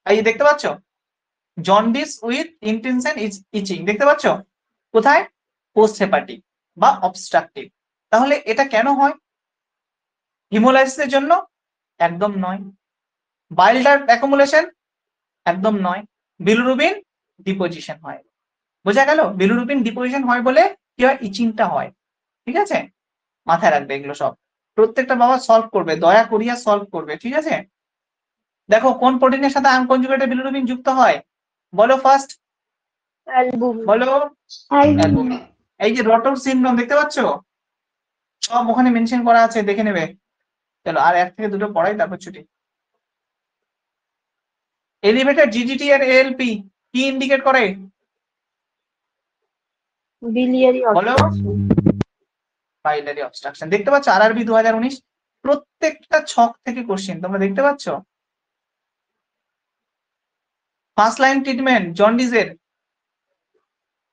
এই যে দেখতে পাচ্ছ, জন্ডিস উইথ ইন্টেনশন ইজ ইচিং, দেখতে পাচ্ছ কোথায়, পোস্ট হেপাটিক বা অবস্ট্রাকটিভ। তাহলে এটা কেন হয়, হিমোলাইসিসের জন্য, একদম নয়, বাইল ডাক্ট অ্যাকুমুলেশন, একদম নয়, বিলিরুবিন ডিপোজিশন হয়, বোঝা গেল, বিলিরুবিন ডিপোজিশন হয় বলে কি হয়, ইচিংটা হয়, ঠিক আছে, মাথায় রাখবে এগুলো সব, প্রত্যেকটা বাবা সলভ করবে, দয়া করিয়া সলভ করবে, ঠিক আছে। দেখো কোন প্রোটিনের সাথে আনকনজুগেটেড বিলিরুবিন যুক্ত হয়, বলো ফার্স্ট, অ্যালবুমিন। বলো, albumin, এই যে রটর সিনড্রোম দেখতে পাচ্ছ, সব ওখানে মেনশন করা আছে, দেখে নেবে। চলো আর এক থেকে দুটো পড়াই, তারপর ছুটি। এলিভেটেড জিজিটি আর এএলপি কি ইন্ডিকেট করে, বিলিয়ারি বলো, অবস্ট্রাকশন। বাইলারি অবস্ট্রাকশন, দেখতে পাচ্ছ আরআরবি 2019, প্রত্যেকটা ছক থেকে কোশ্চেন তোমরা দেখতে পাচ্ছ। ফার্স্ট লাইন ট্রিটমেন্ট জন্ডিসের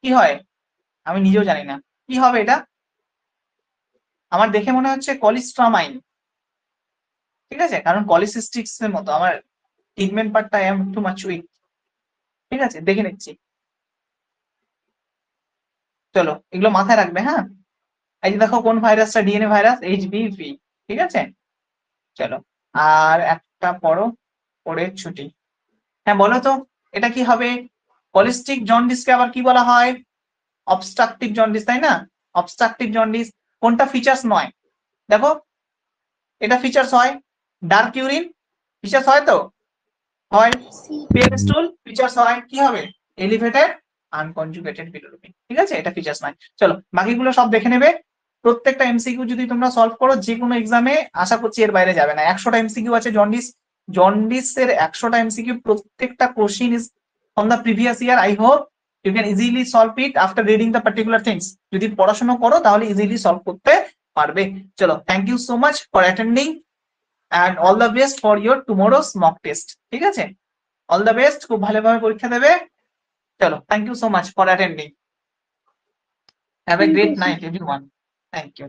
কি হয়, আমি নিজেও জানি না কি হবে এটা, আমার দেখে মনে হচ্ছে কলিস্ট্রামাইন, ঠিক আছে, কারণ কলিসিস্টিক্স এর মতো আমার ট্রিটমেন্ট পার্টটা I am too much weak, ঠিক আছে, দেখে নিচ্ছি। চলো এগুলো মাথায় রাখবে, হ্যাঁ। এই যে দেখো কোন ভাইরাসটা, ডিএনএ ভাইরাস, এইচবিভি, ঠিক আছে। চলো আর একটা পড়ো, পড়ে ছুটি। হ্যাঁ বলো তো, এটা কি হবে? পলিস্টিক জন্ডিসকে আবার কি বলা হয়? অবস্ট্রাকটিভ জন্ডিস, তাই না? অবস্ট্রাকটিভ জন্ডিস কোনটা ফিচার্স নয়? দেখো এটা ফিচার্স হয়। ডার্ক ইউরিন ফিচার্স হয় তো? হয়। পেল স্টুল ফিচার্স হয়। কি হবে? Elevated unconjugated bilirubin. ঠিক আছে, এটা ফিচার্স নয়। চলো বাকিগুলো সব দেখে নেবে। প্রত্যেকটা এমসিকিউ যদি তোমরা সলভ করো যে কোনো এক্সামে আশা করছি এর বাইরে যাবে না। 100টা এমসিকিউ আছে জন্ডিসের 100টা এমসিকিউ, প্রত্যেকটা question is from the previous year. I hope you can easily solve it after reading the particular things. যদি পড়াশোনা করো তাহলে ইজিলি সলভ করতে পারবে। চলো, thank you so much for attending and all the best for your tomorrow's mock test. ঠিক আছে, all the best, খুব ভালোভাবে পরীক্ষা দেবে। চলো, thank you so much for attending. Have a Thank great you, sir. night everyone. Thank you.